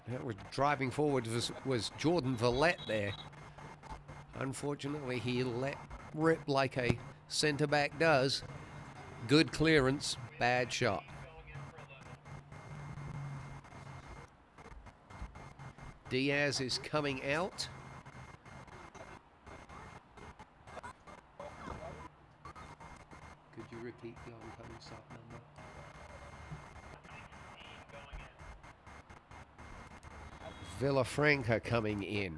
That was driving forward was Jordan Villette there. Unfortunately, he let rip like a centre back does. Good clearance, bad shot. Diaz is coming out. Could you repeat the oncoming stop number? Villafranca coming in.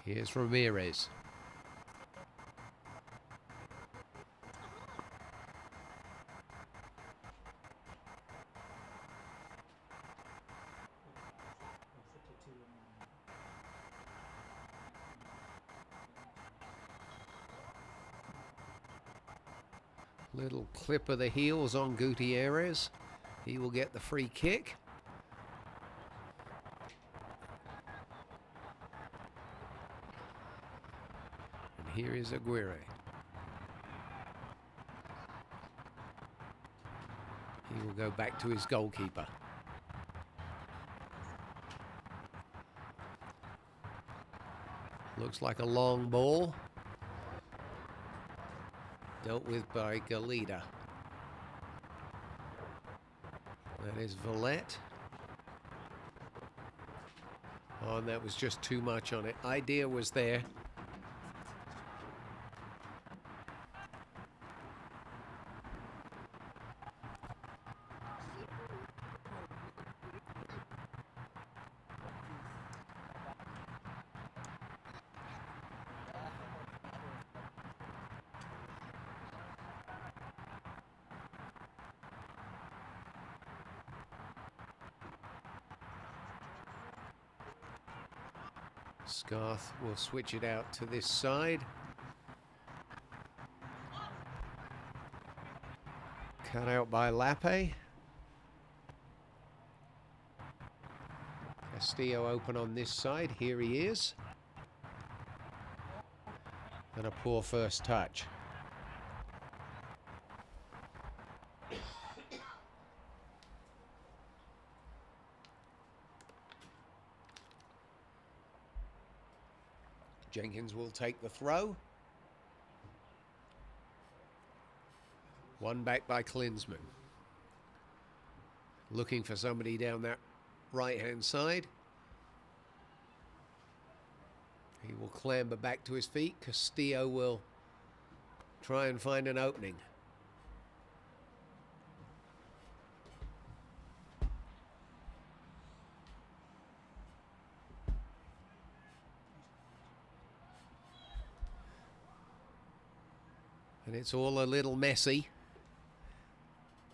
Here's Ramirez. Little clip of the heels on Gutierrez. He will get the free kick. And here is Aguirre. He will go back to his goalkeeper. Looks like a long ball. Dealt with by Galita. That is Villette. Oh, and that was just too much on it. Idea was there. Scarth will switch it out to this side. Cut out by Lappe. Castillo open on this side. Here he is. And a poor first touch. Jenkins will take the throw. One back by Klinsman. Looking for somebody down that right-hand side. He will clamber back to his feet. Castillo will try and find an opening. And it's all a little messy.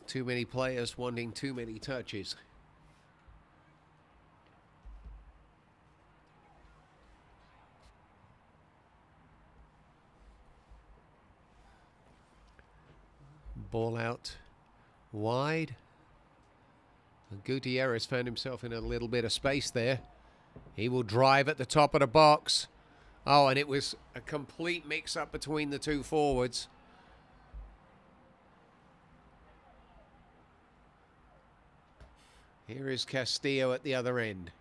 Too many players wanting too many touches. Ball out wide. And Gutierrez found himself in a little bit of space there. He will drive at the top of the box. Oh, and it was a complete mix-up between the two forwards. Here is Castillo at the other end.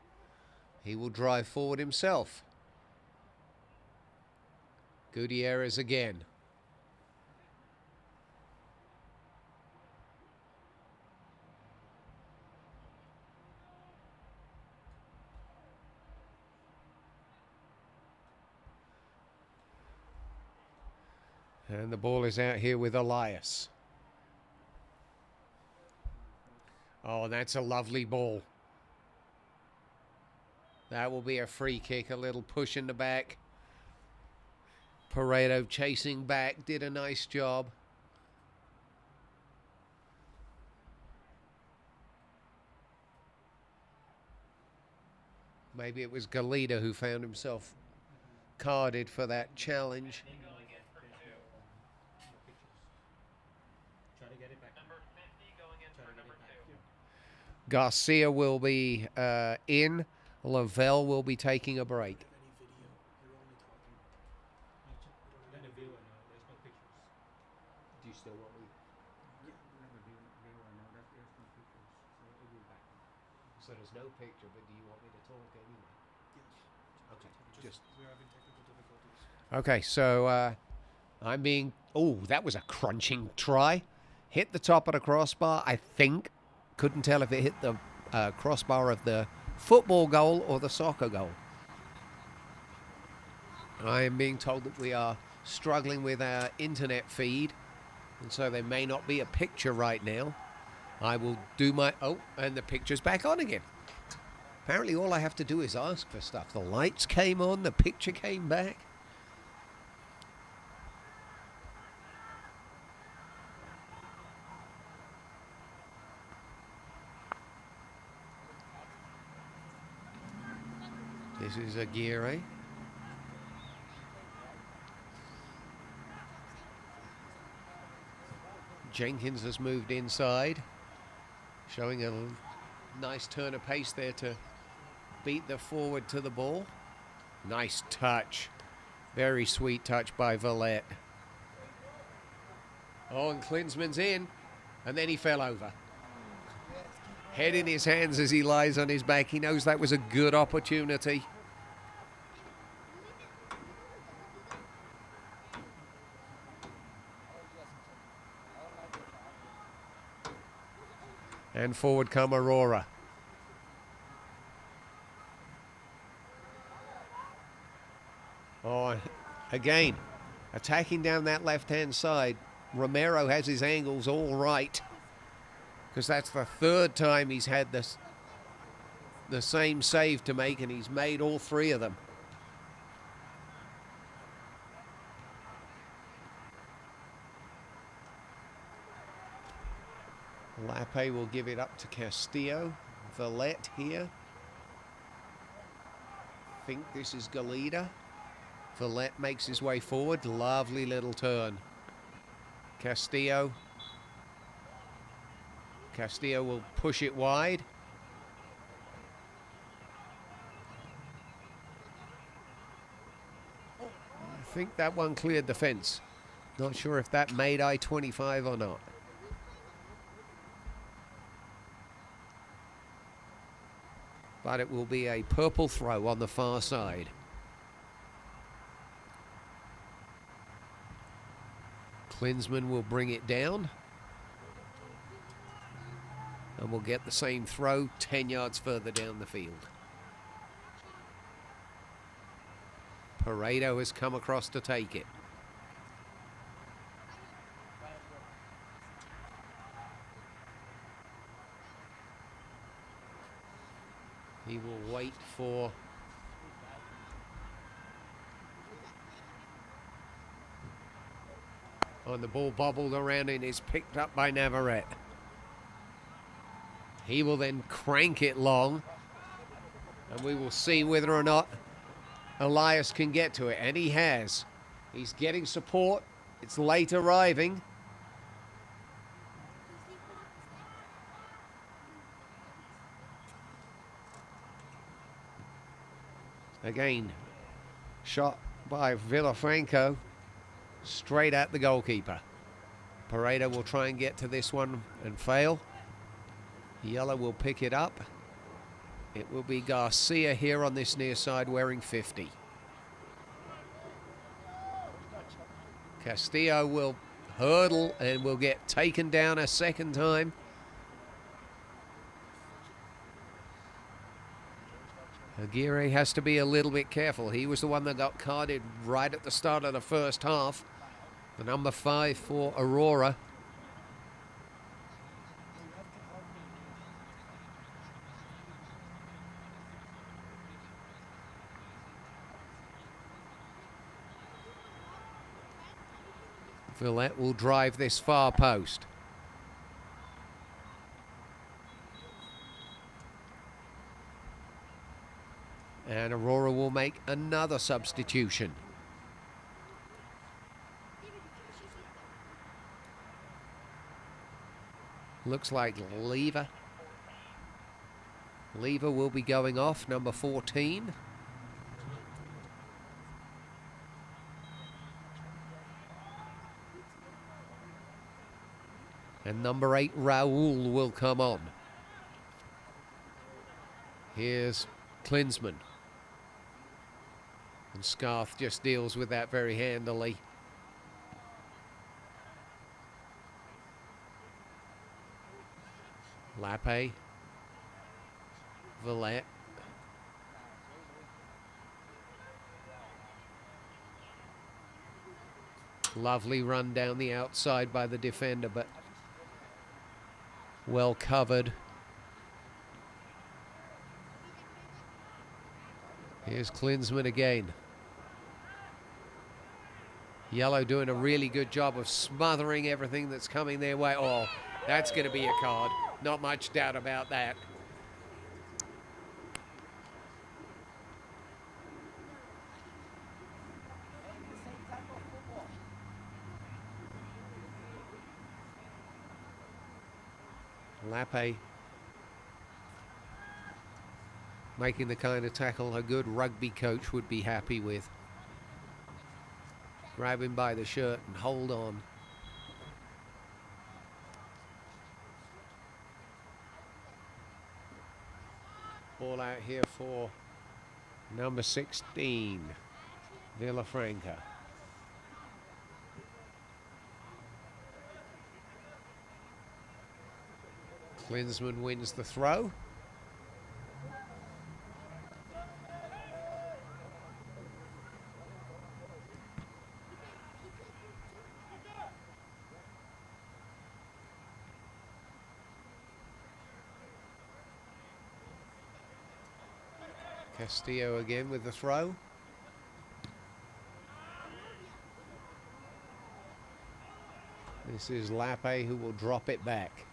He will drive forward himself. Gutierrez again. And the ball is out here with Elias. Oh, that's a lovely ball. That will be a free kick, a little push in the back. Pareto chasing back, did a nice job. Maybe it was Galita who found himself carded for that challenge. Garcia will be in. Lavelle will be taking a break. Do you still want me? So there's no picture, but do you want me to talk anyway? Okay, just we're having technical difficulties. Okay, so I'm being. Oh, that was a crunching try. Hit the top of the crossbar, I think. Couldn't tell if it hit the crossbar of the football goal or the soccer goal. I am being told that we are struggling with our internet feed, and so there may not be a picture right now. I will do my... Oh, and the picture's back on again. Apparently all I have to do is ask for stuff. The lights came on, the picture came back. This is Aguirre. Jenkins has moved inside, showing a nice turn of pace there to beat the forward to the ball. Nice touch. Very sweet touch by Villette. Oh, and Klinsman's in, and then he fell over. Head in his hands as he lies on his back. He knows that was a good opportunity. And forward come Aurora. Oh, again, attacking down that left-hand side. Romero has his angles all right, because that's the third time he's had the same save to make, and he's made all three of them. Lappe will give it up to Castillo. Villette here. I think this is Galita. Villette makes his way forward. Lovely little turn. Castillo. Castillo will push it wide. I think that one cleared the fence. Not sure if that made I-25 or not. But it will be a purple throw on the far side. Klinsmann will bring it down. And we'll get the same throw 10 yards further down the field. Pareto has come across to take it. He will wait for the ball bobbled around and is picked up by Navarrete. He will then crank it long, and we will see whether or not Elias can get to it, and he has. He's getting support. It's late arriving. Again, shot by Villafranco straight at the goalkeeper. Pareto will try and get to this one and fail. Yellow will pick it up. It will be Garcia here on this near side wearing 50. Castillo will hurdle and will get taken down a second time. Aguirre has to be a little bit careful. He was the one that got carded right at the start of the first half. The number 5 for Aurora. Villette will drive this far post. And Aurora will make another substitution. Looks like Lever. Lever will be going off, number 14. And number 8, Raul, will come on. Here's Klinsmann. And Scarth just deals with that very handily. Lappe. Villette. Lovely run down the outside by the defender, but well covered. Here's Klinsmann again. Yellow doing a really good job of smothering everything that's coming their way. Oh, that's going to be a card. Not much doubt about that. Lappe making the kind of tackle a good rugby coach would be happy with. Grab him by the shirt and hold on. Ball out here for number 16, Villafranca. Klinsmann wins the throw. Castillo again with the throw. This is Lappe who will drop it back.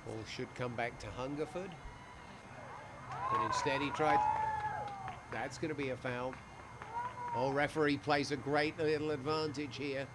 Ball should come back to Hungerford. But instead he tried. That's going to be a foul. Oh, referee plays a great little advantage here.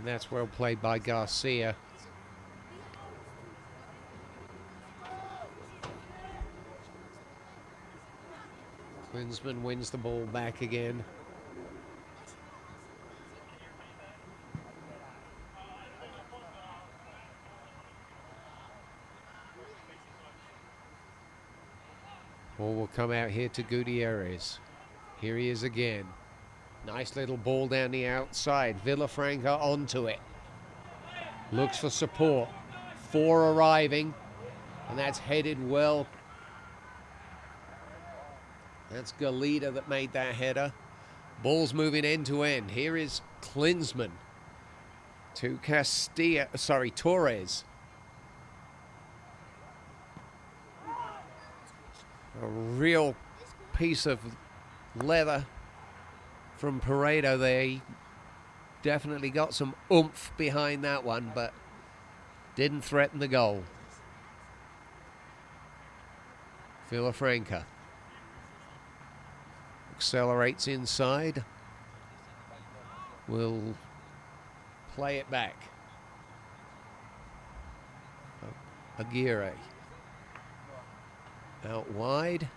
And that's well played by Garcia. Klinsmann wins the ball back again. Ball will come out here to Gutierrez. Here he is again. Nice little ball down the outside. Villafranca onto it. Looks for support. 4 arriving. And that's headed well. That's Galita that made that header. Ball's moving end to end. Here is Klinsmann to Torres. A real piece of leather from Paredo there. He definitely got some oomph behind that one, but didn't threaten the goal. Villafranca accelerates inside. Will play it back. Aguirre out wide.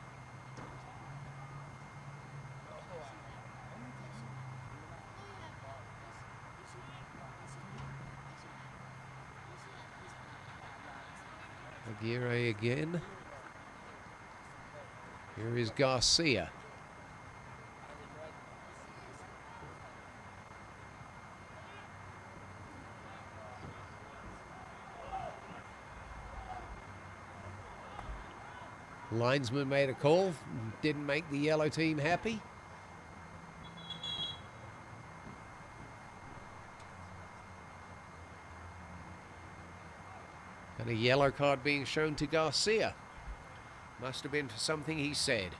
Aguirre again. Here is Garcia. Linesman made a call, didn't make the yellow team happy. And a yellow card being shown to Garcia. Must have been for something he said.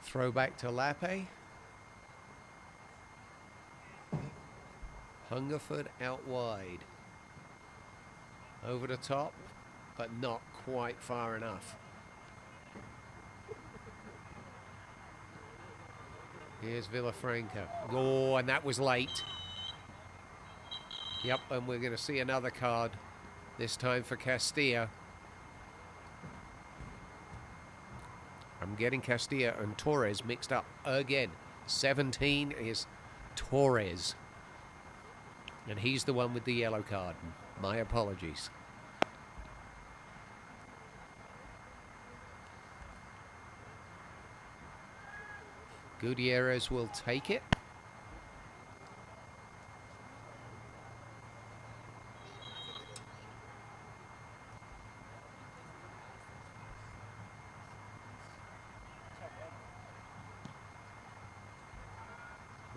Throw back to Lappe. Hungerford out wide. Over the top, but not quite far enough. Here's Villafranca. Oh, and that was late. Yep, and we're going to see another card, this time for Castilla. I'm getting Castilla and Torres mixed up again. 17 is Torres. And he's the one with the yellow card. My apologies. Gutierrez will take it.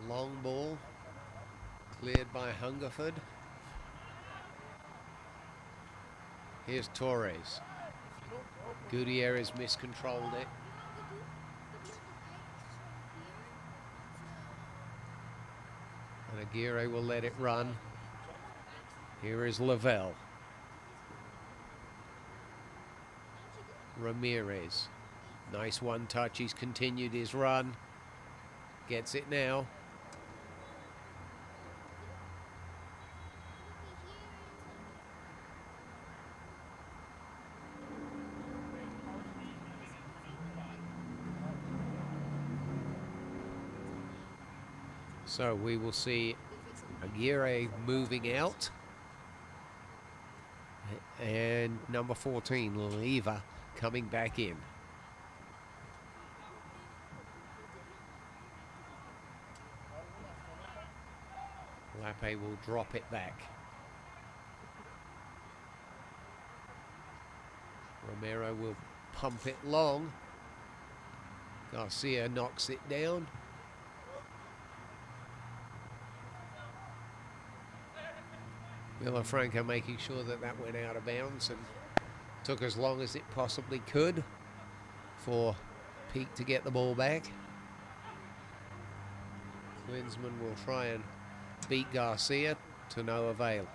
Long ball, cleared by Hungerford. Here's Torres. Gutierrez miscontrolled it. And Aguirre will let it run. Here is Lavelle. Ramirez. Nice one touch. He's continued his run. Gets it now. So we will see Aguirre moving out. And number 14, Leva, coming back in. Lappe will drop it back. Romero will pump it long. Garcia knocks it down. Villafranca making sure that that went out of bounds and took as long as it possibly could for Peak to get the ball back. Klinsmann will try and beat Garcia to no avail.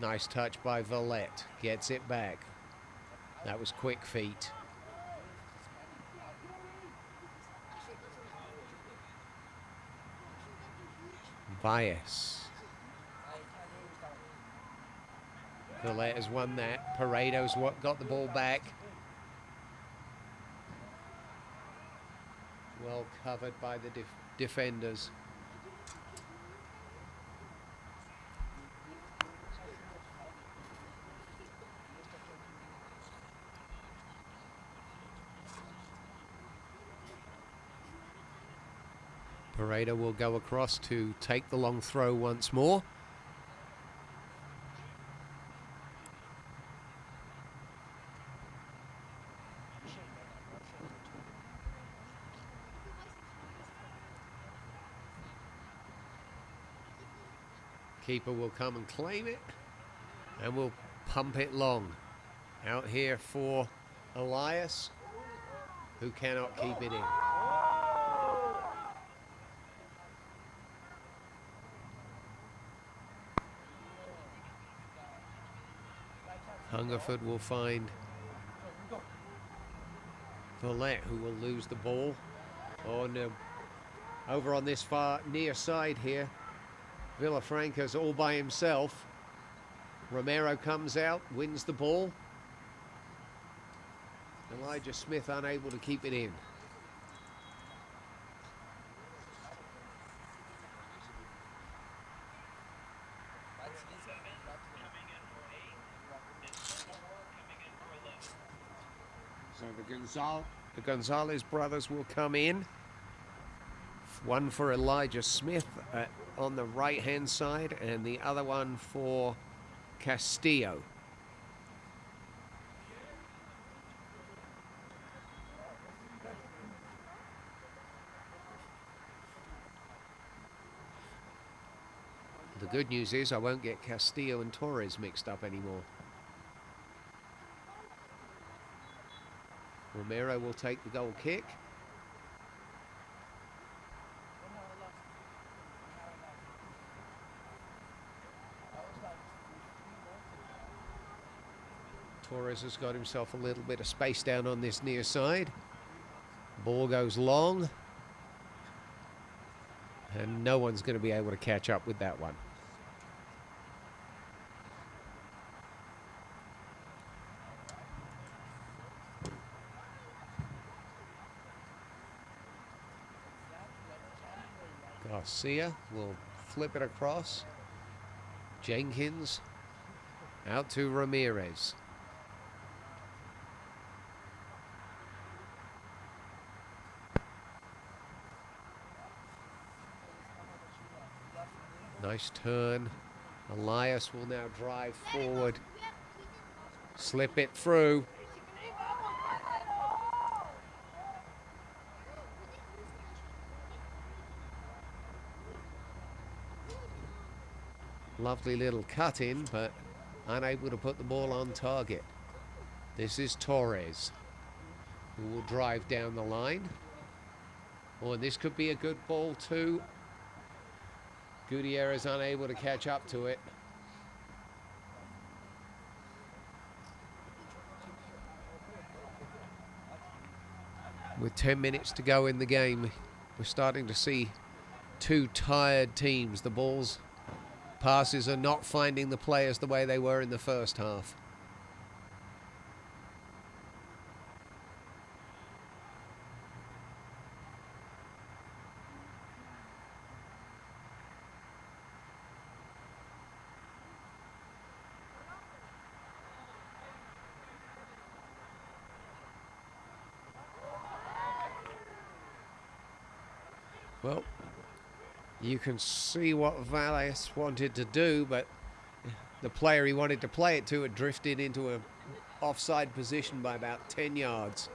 Nice touch by Villette. Gets it back. That was quick feet. Bias. Villette has won that. Paredo's what got the ball back. Well covered by the defenders. Paredo will go across to take the long throw once more. Keeper will come and claim it, and will pump it long. Out here for Elias, who cannot keep it in. Hungerford will find Villette, who will lose the ball. Over on this far near side here, Villafranca's all by himself. Romero comes out, wins the ball. Elijah Smith unable to keep it in. So the Gonzalez brothers will come in. One for Elijah Smith on the right-hand side, and the other one for Castillo. The good news is I won't get Castillo and Torres mixed up anymore. Romero will take the goal kick. Torres has got himself a little bit of space down on this near side. Ball goes long. And no one's going to be able to catch up with that one. Garcia will flip it across. Jenkins out to Ramirez. Nice turn. Elias will now drive forward. Slip it through. Lovely little cut in, but unable to put the ball on target. This is Torres, who will drive down the line. Oh, and this could be a good ball too. Gutierrez unable to catch up to it. With 10 minutes to go in the game, we're starting to see two tired teams. The passes are not finding the players the way they were in the first half. Well, you can see what Valles wanted to do, but the player he wanted to play it to had drifted into an offside position by about 10 yards.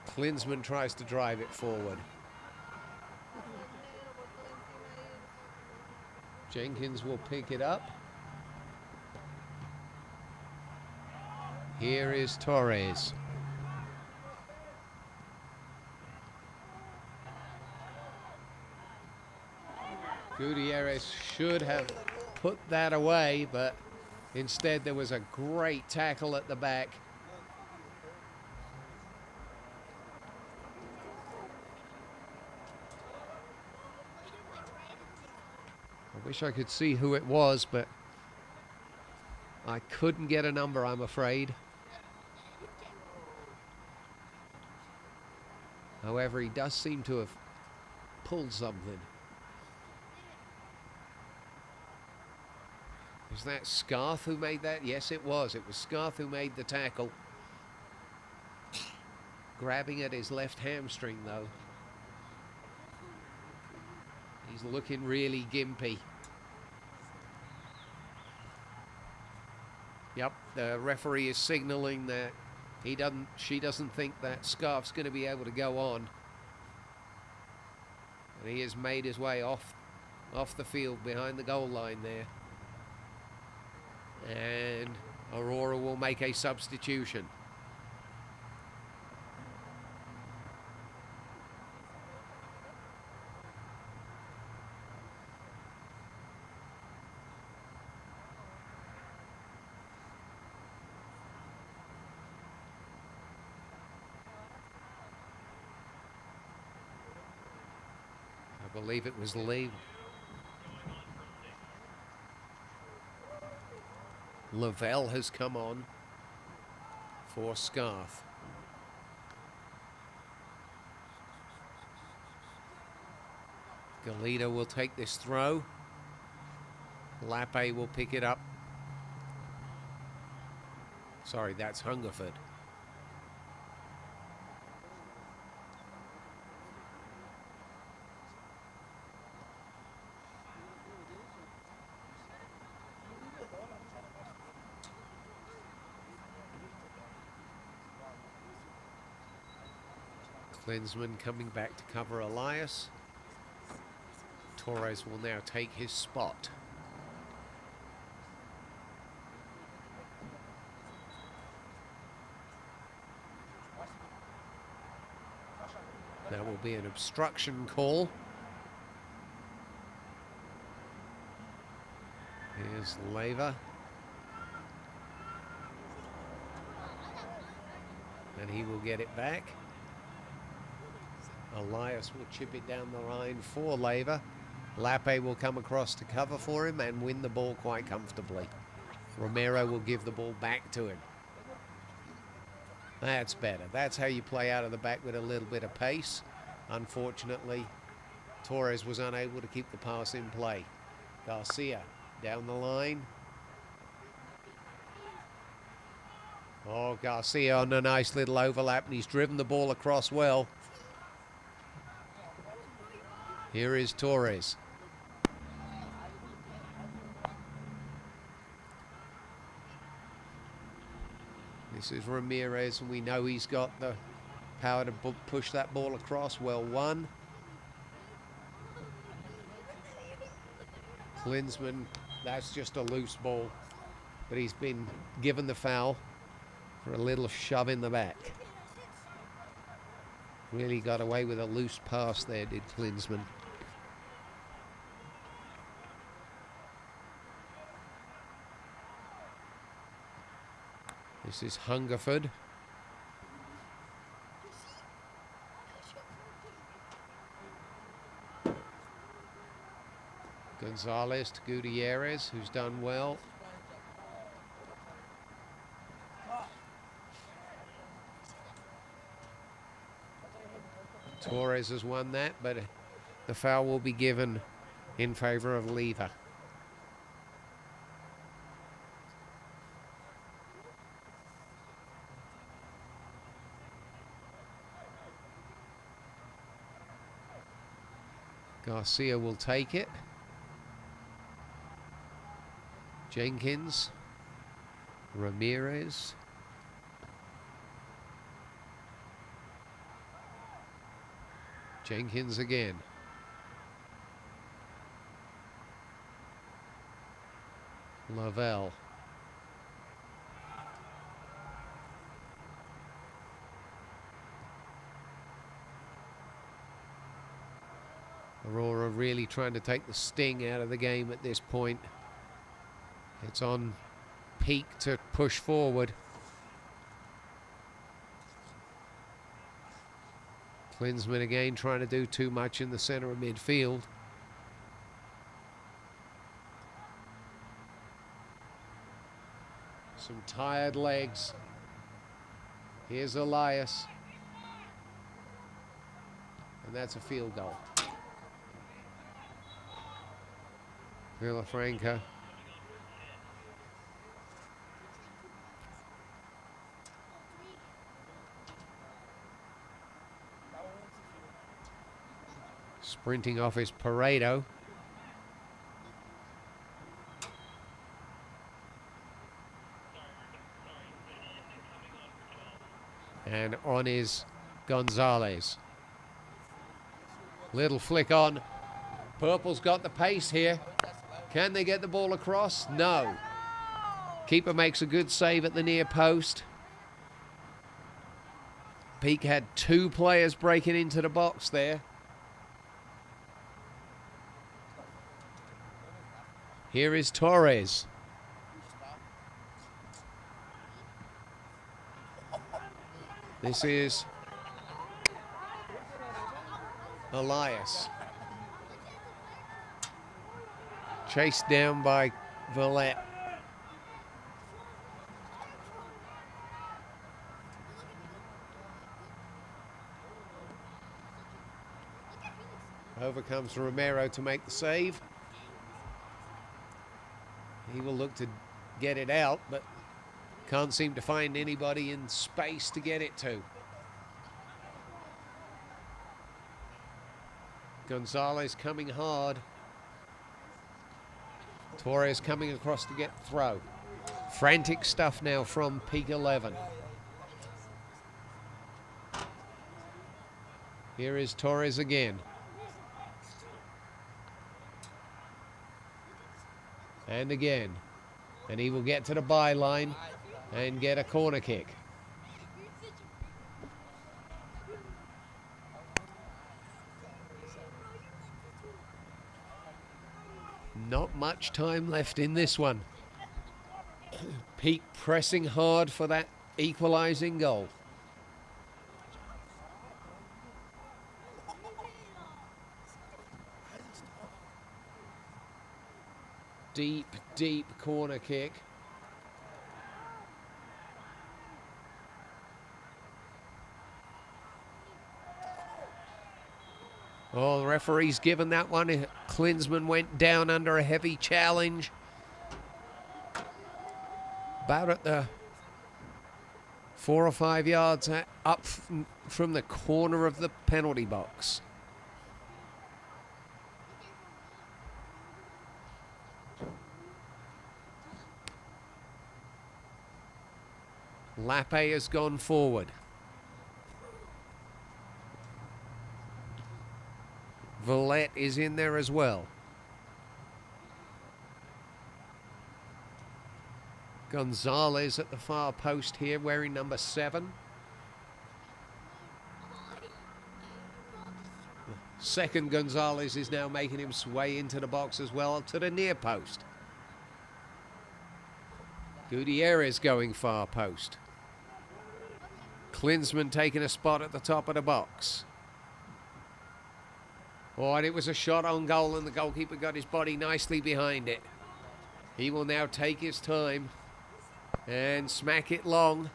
Klinsmann tries to drive it forward. Jenkins will pick it up. Here is Torres. Gutierrez should have put that away, but instead there was a great tackle at the back. I wish I could see who it was, but I couldn't get a number, I'm afraid. However, he does seem to have pulled something. Was that Scarth who made that? Yes, it was. It was Scarth who made the tackle. Grabbing at his left hamstring, though. He's looking really gimpy. Yep, the referee is signaling that she doesn't think that Scarf's going to be able to go on. And he has made his way off the field behind the goal line there. And Aurora will make a substitution. I believe it was Lee. Lavelle has come on for Scarth. Galita will take this throw. Lappe will pick it up. Sorry, that's Hungerford. Klinsmann coming back to cover Elias. Torres will now take his spot. That will be an obstruction call. Here's Leva. And he will get it back. Elias will chip it down the line for Leva. Lappe will come across to cover for him and win the ball quite comfortably. Romero will give the ball back to him. That's better. That's how you play out of the back with a little bit of pace. Unfortunately, Torres was unable to keep the pass in play. Garcia down the line. Oh, Garcia on a nice little overlap, and he's driven the ball across well. Here is Torres. This is Ramirez, and we know he's got the power to push that ball across. Well won. Klinsmann, that's just a loose ball, but he's been given the foul for a little shove in the back. Really got away with a loose pass there, did Klinsmann. This is Hungerford. Gonzalez to Gutierrez, who's done well. Torres has won that, but the foul will be given in favor of Leva. Garcia will take it. Jenkins. Ramirez. Jenkins again. Lavelle. Aurora really trying to take the sting out of the game at this point. It's on Peak to push forward. Klinsmann again trying to do too much in the center of midfield. Some tired legs. Here's Elias. And that's a field goal. Villafranca. Sprinting off is Paredo. And on is Gonzalez. Little flick on. Purple's got the pace here. Can they get the ball across? No. Keeper makes a good save at the near post. Peak had 2 players breaking into the box there. Here is Torres. This is Elias. Chased down by Villette. Over comes Romero to make the save. He will look to get it out, but can't seem to find anybody in space to get it to. Gonzalez coming hard. Torres coming across to get the throw. Frantic stuff now from Peak 11. Here is Torres again. And again. And he will get to the byline and get a corner kick. Not much time left in this one. Peak pressing hard for that equalizing goal. Deep, deep corner kick. Oh, the referee's given that one. Klinsmann went down under a heavy challenge. About at the 4 or 5 yards up from the corner of the penalty box. Lappe has gone forward. Villette is in there as well. Gonzalez at the far post here wearing number 7. Second Gonzalez is now making his way into the box as well to the near post. Gutierrez going far post. Klinsmann taking a spot at the top of the box. Oh, and it was a shot on goal and the goalkeeper got his body nicely behind it. He will now take his time and smack it long.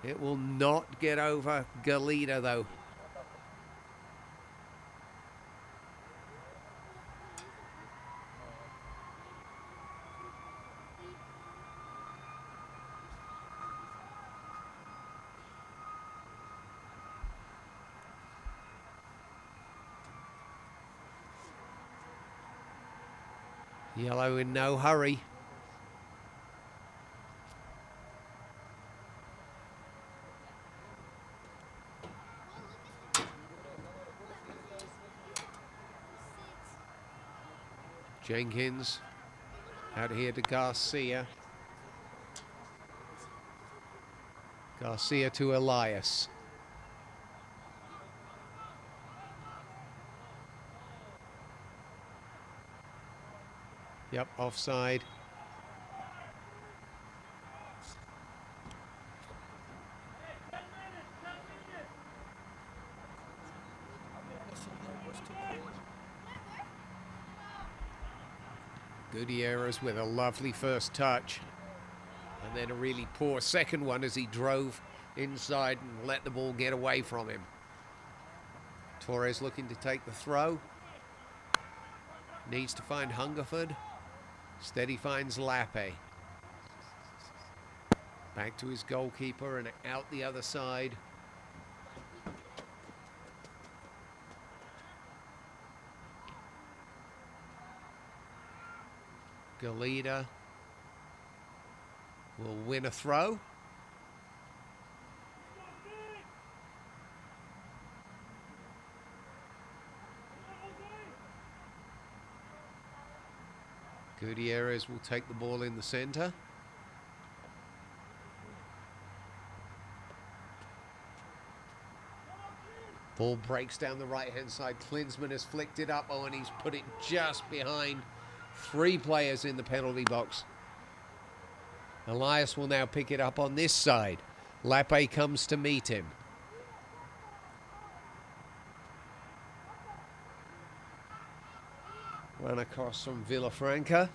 It will not get over Galita though. Yellow in no hurry. Jenkins out here to Garcia. Garcia to Elias. Yep, offside. Gutierrez with a lovely first touch. And then a really poor second one as he drove inside and let the ball get away from him. Torres looking to take the throw. Needs to find Hungerford. Instead he finds Lappe. Back to his goalkeeper and out the other side. Galida will win a throw. Gutierrez will take the ball in the center. Ball breaks down the right-hand side. Klinsmann has flicked it up. Oh, and he's put it just behind 3 players in the penalty box. Elias will now pick it up on this side. Lappe comes to meet him. Run across from Villafranca.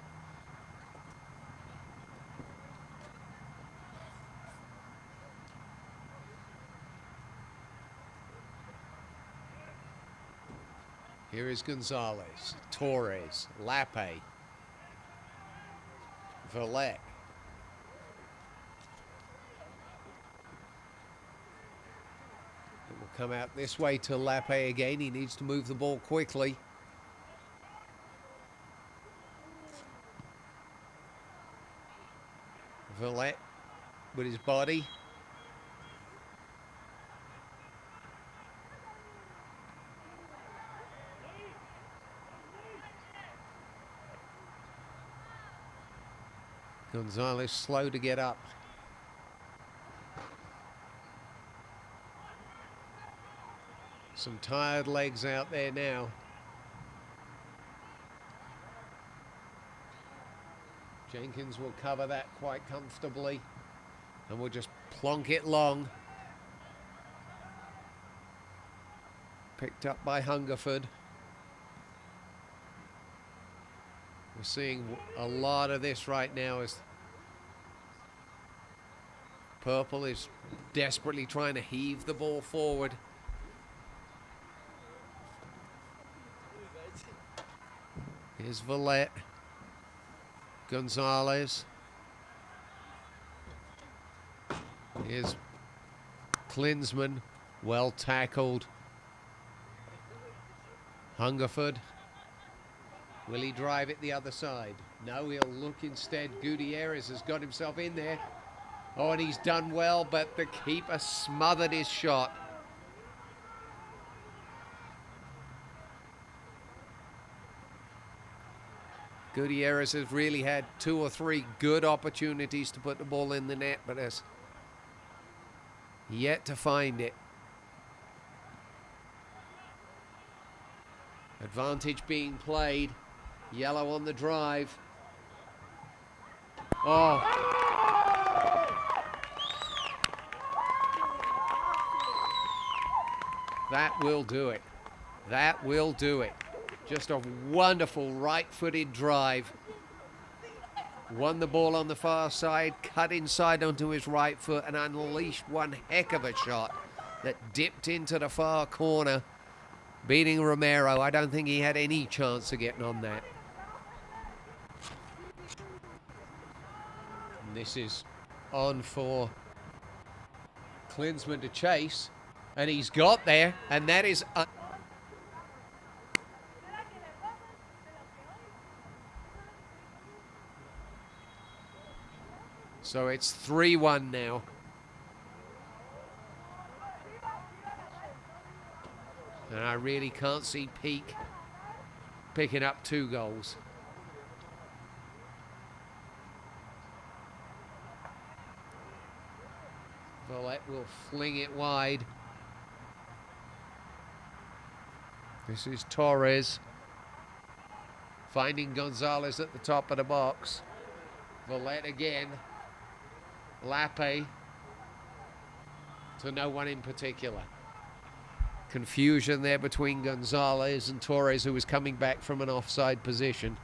Here is Gonzalez, Torres, Lappe, Villette. It will come out this way to Lappe again. He needs to move the ball quickly. Villette with his body. Gonzalez slow to get up. Some tired legs out there now. Jenkins will cover that quite comfortably and we'll just plonk it long. Picked up by Hungerford. We're seeing a lot of this right now as Purple is desperately trying to heave the ball forward. Here's Villette. Gonzalez. Here's Klinsmann, well tackled. Hungerford. Will he drive it the other side? No, he'll look instead. Gutierrez has got himself in there. Oh, and he's done well, but the keeper smothered his shot. Gutierrez has really had 2 or 3 good opportunities to put the ball in the net, but has yet to find it. Advantage being played. Yellow on the drive. Oh. That will do it. That will do it. Just a wonderful right-footed drive. Won the ball on the far side, cut inside onto his right foot and unleashed one heck of a shot that dipped into the far corner, beating Romero. I don't think he had any chance of getting on that. And this is on for Klinsmann to chase, and he's got there, and that is... So it's 3-1 now. And I really can't see Peak picking up 2 goals. Villette will fling it wide. This is Torres. Finding Gonzalez at the top of the box. Villette again. Lappe to no one in particular. Confusion there between Gonzalez and Torres, who was coming back from an offside position.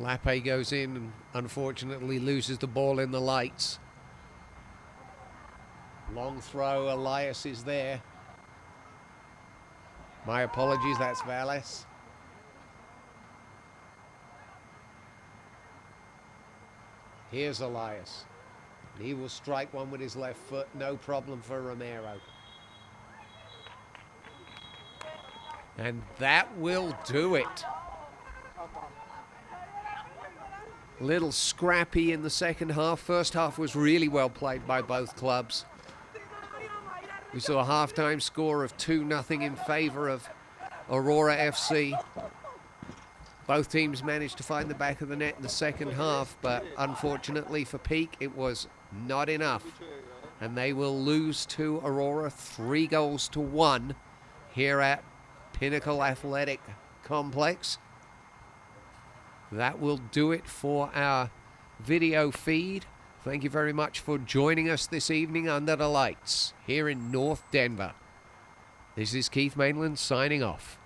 Lappe goes in and unfortunately loses the ball in the lights. Long throw, Elias is there. My apologies, that's Valles. Here's Elias. He will strike one with his left foot, no problem for Romero. And that will do it. Little scrappy in the second half. First half was really well played by both clubs. We saw a halftime score of 2-0 in favor of Aurora FC. Both teams managed to find the back of the net in the second half, but unfortunately for Peak, it was not enough. And they will lose to Aurora 3-1 here at Pinnacle Athletic Complex. That will do it for our video feed. Thank you very much for joining us this evening under the lights here in North Denver. This is Keith Mainland signing off.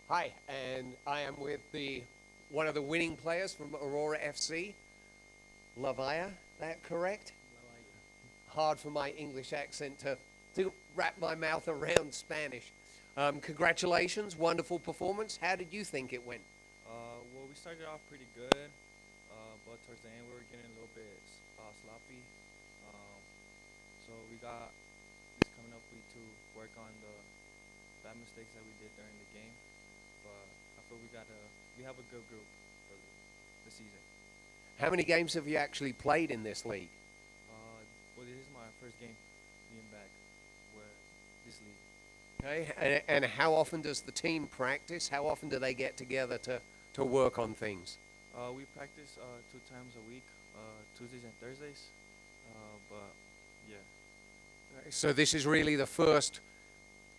Hi, and I am with one of the winning players from Aurora FC, Lavaya, that correct? Hard for my English accent to wrap my mouth around Spanish. Congratulations, wonderful performance. How did you think it went? Well, we started off pretty good, but towards the end we were getting a little bit sloppy. So we got this coming up week to work on the bad mistakes that we did during the game. But I feel we have a good group for the season. How many games have you actually played in this league? Well, this is my first game being back with this league. Okay, and how often does the team practice? How often do they get together to work on things? We practice 2 times a week, Tuesdays and Thursdays. But yeah. So this is really the first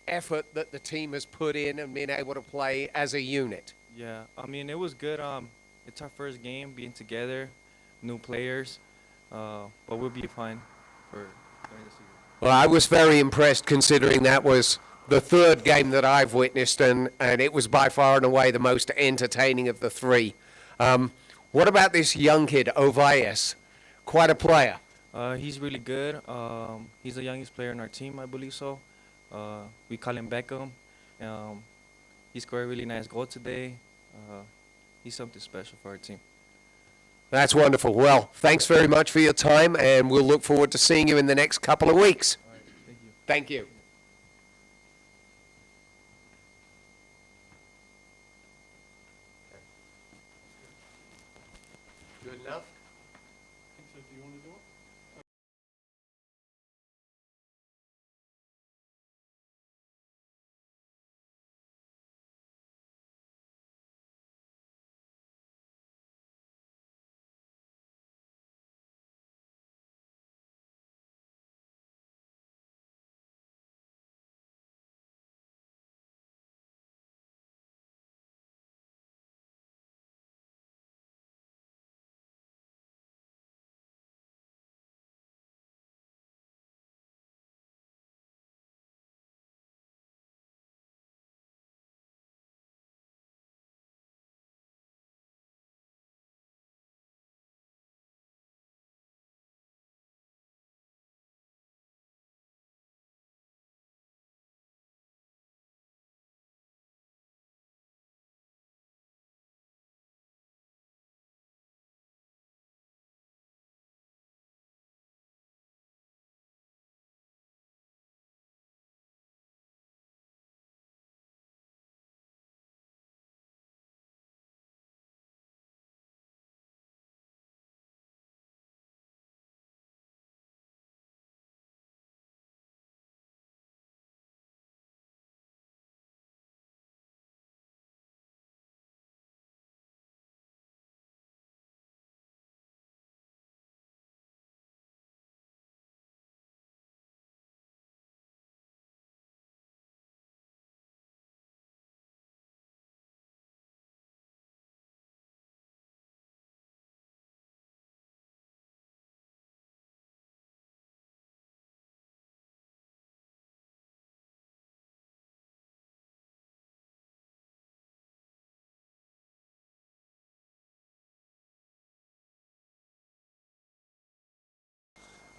effort that the team has put in and been able to play as a unit. Yeah, I mean, it was good. It's our first game being together, new players, but we'll be fine for during the season. Well, I was very impressed considering that was the 3rd game that I've witnessed, and it was by far and away the most entertaining of the 3. What about this young kid, Ovias? Quite a player. He's really good. He's the youngest player in our team, I believe so. We call him Beckham. He scored a really nice goal today. He's something special for our team. That's wonderful. Well, thanks very much for your time, and we'll look forward to seeing you in the next couple of weeks. All right, thank you. Thank you. Good enough?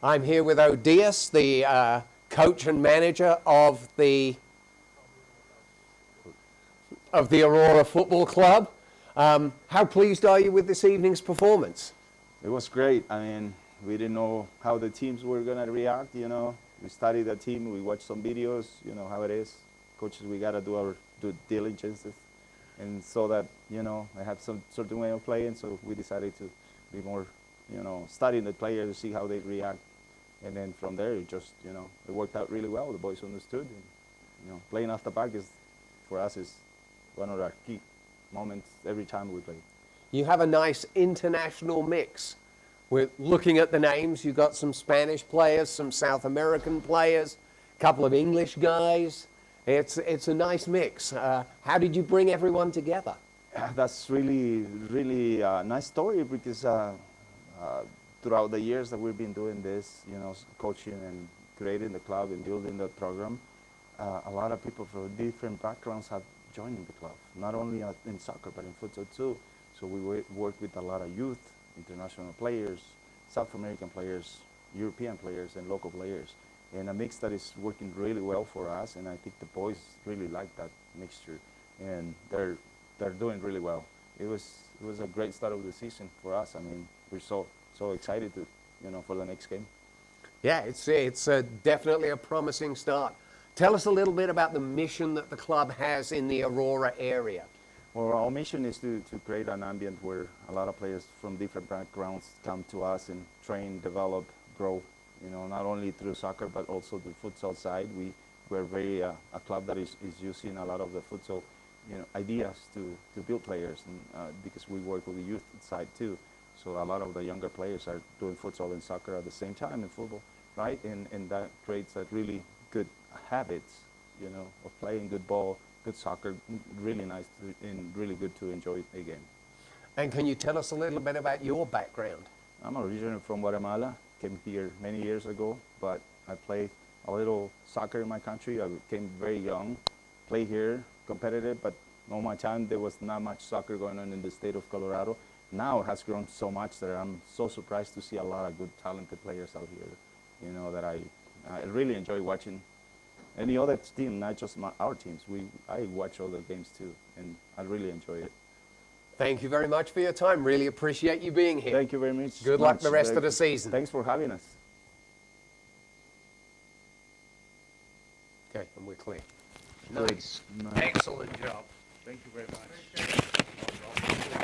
I'm here with Odias, the coach and manager of the Aurora Football Club. How pleased are you with this evening's performance? It was great. I mean, we didn't know how the teams were going to react, you know. We studied the team, we watched some videos, you know how it is. Coaches, we got to do our due diligence and so that, you know, I have some certain way of playing, so we decided to be more, you know, studying the players to see how they react. And then from there, it just, you know, it worked out really well. The boys understood. And, you know, playing off the back for us is one of our key moments every time we play. You have a nice international mix. We're looking at the names. You've got some Spanish players, some South American players, a couple of English guys. It's a nice mix. How did you bring everyone together? That's really nice story because throughout the years that we've been doing this, you know, coaching and creating the club and building the program, a lot of people from different backgrounds have joined the club, not only in soccer, but in futsal too. So we work with a lot of youth, international players, South American players, European players, and local players. And a mix that is working really well for us, and I think the boys really like that mixture, and they're doing really well. It was a great start of the season for us. I mean, we're so excited to, for the next game. Yeah, it's definitely a promising start. Tell us a little bit about the mission that the club has in the Aurora area. Well, our mission is to create an ambient where a lot of players from different backgrounds come to us and train, develop, grow, not only through soccer, but also the futsal side. We're very a club that is using a lot of the futsal ideas to build players, and because we work with the youth side too. So a lot of the younger players are doing futsal and soccer at the same time in football, right? And that creates a really good habits, of playing good ball, good soccer, really nice and really good to enjoy the game. And can you tell us a little bit about your background? I'm originally from Guatemala, came here many years ago, but I played a little soccer in my country. I came very young, played here, competitive, but all my time there was not much soccer going on in the state of Colorado. Now it has grown so much that I'm so surprised to see a lot of good, talented players out here, that I really enjoy watching any other team, not just our teams. I watch all the games too, and I really enjoy it. Thank you very much for your time. Really appreciate you being here. Thank you very much. Good luck the rest of the season. Thanks for having us. Okay, and we're clear. Nice. Nice. Excellent job. Thank you very much.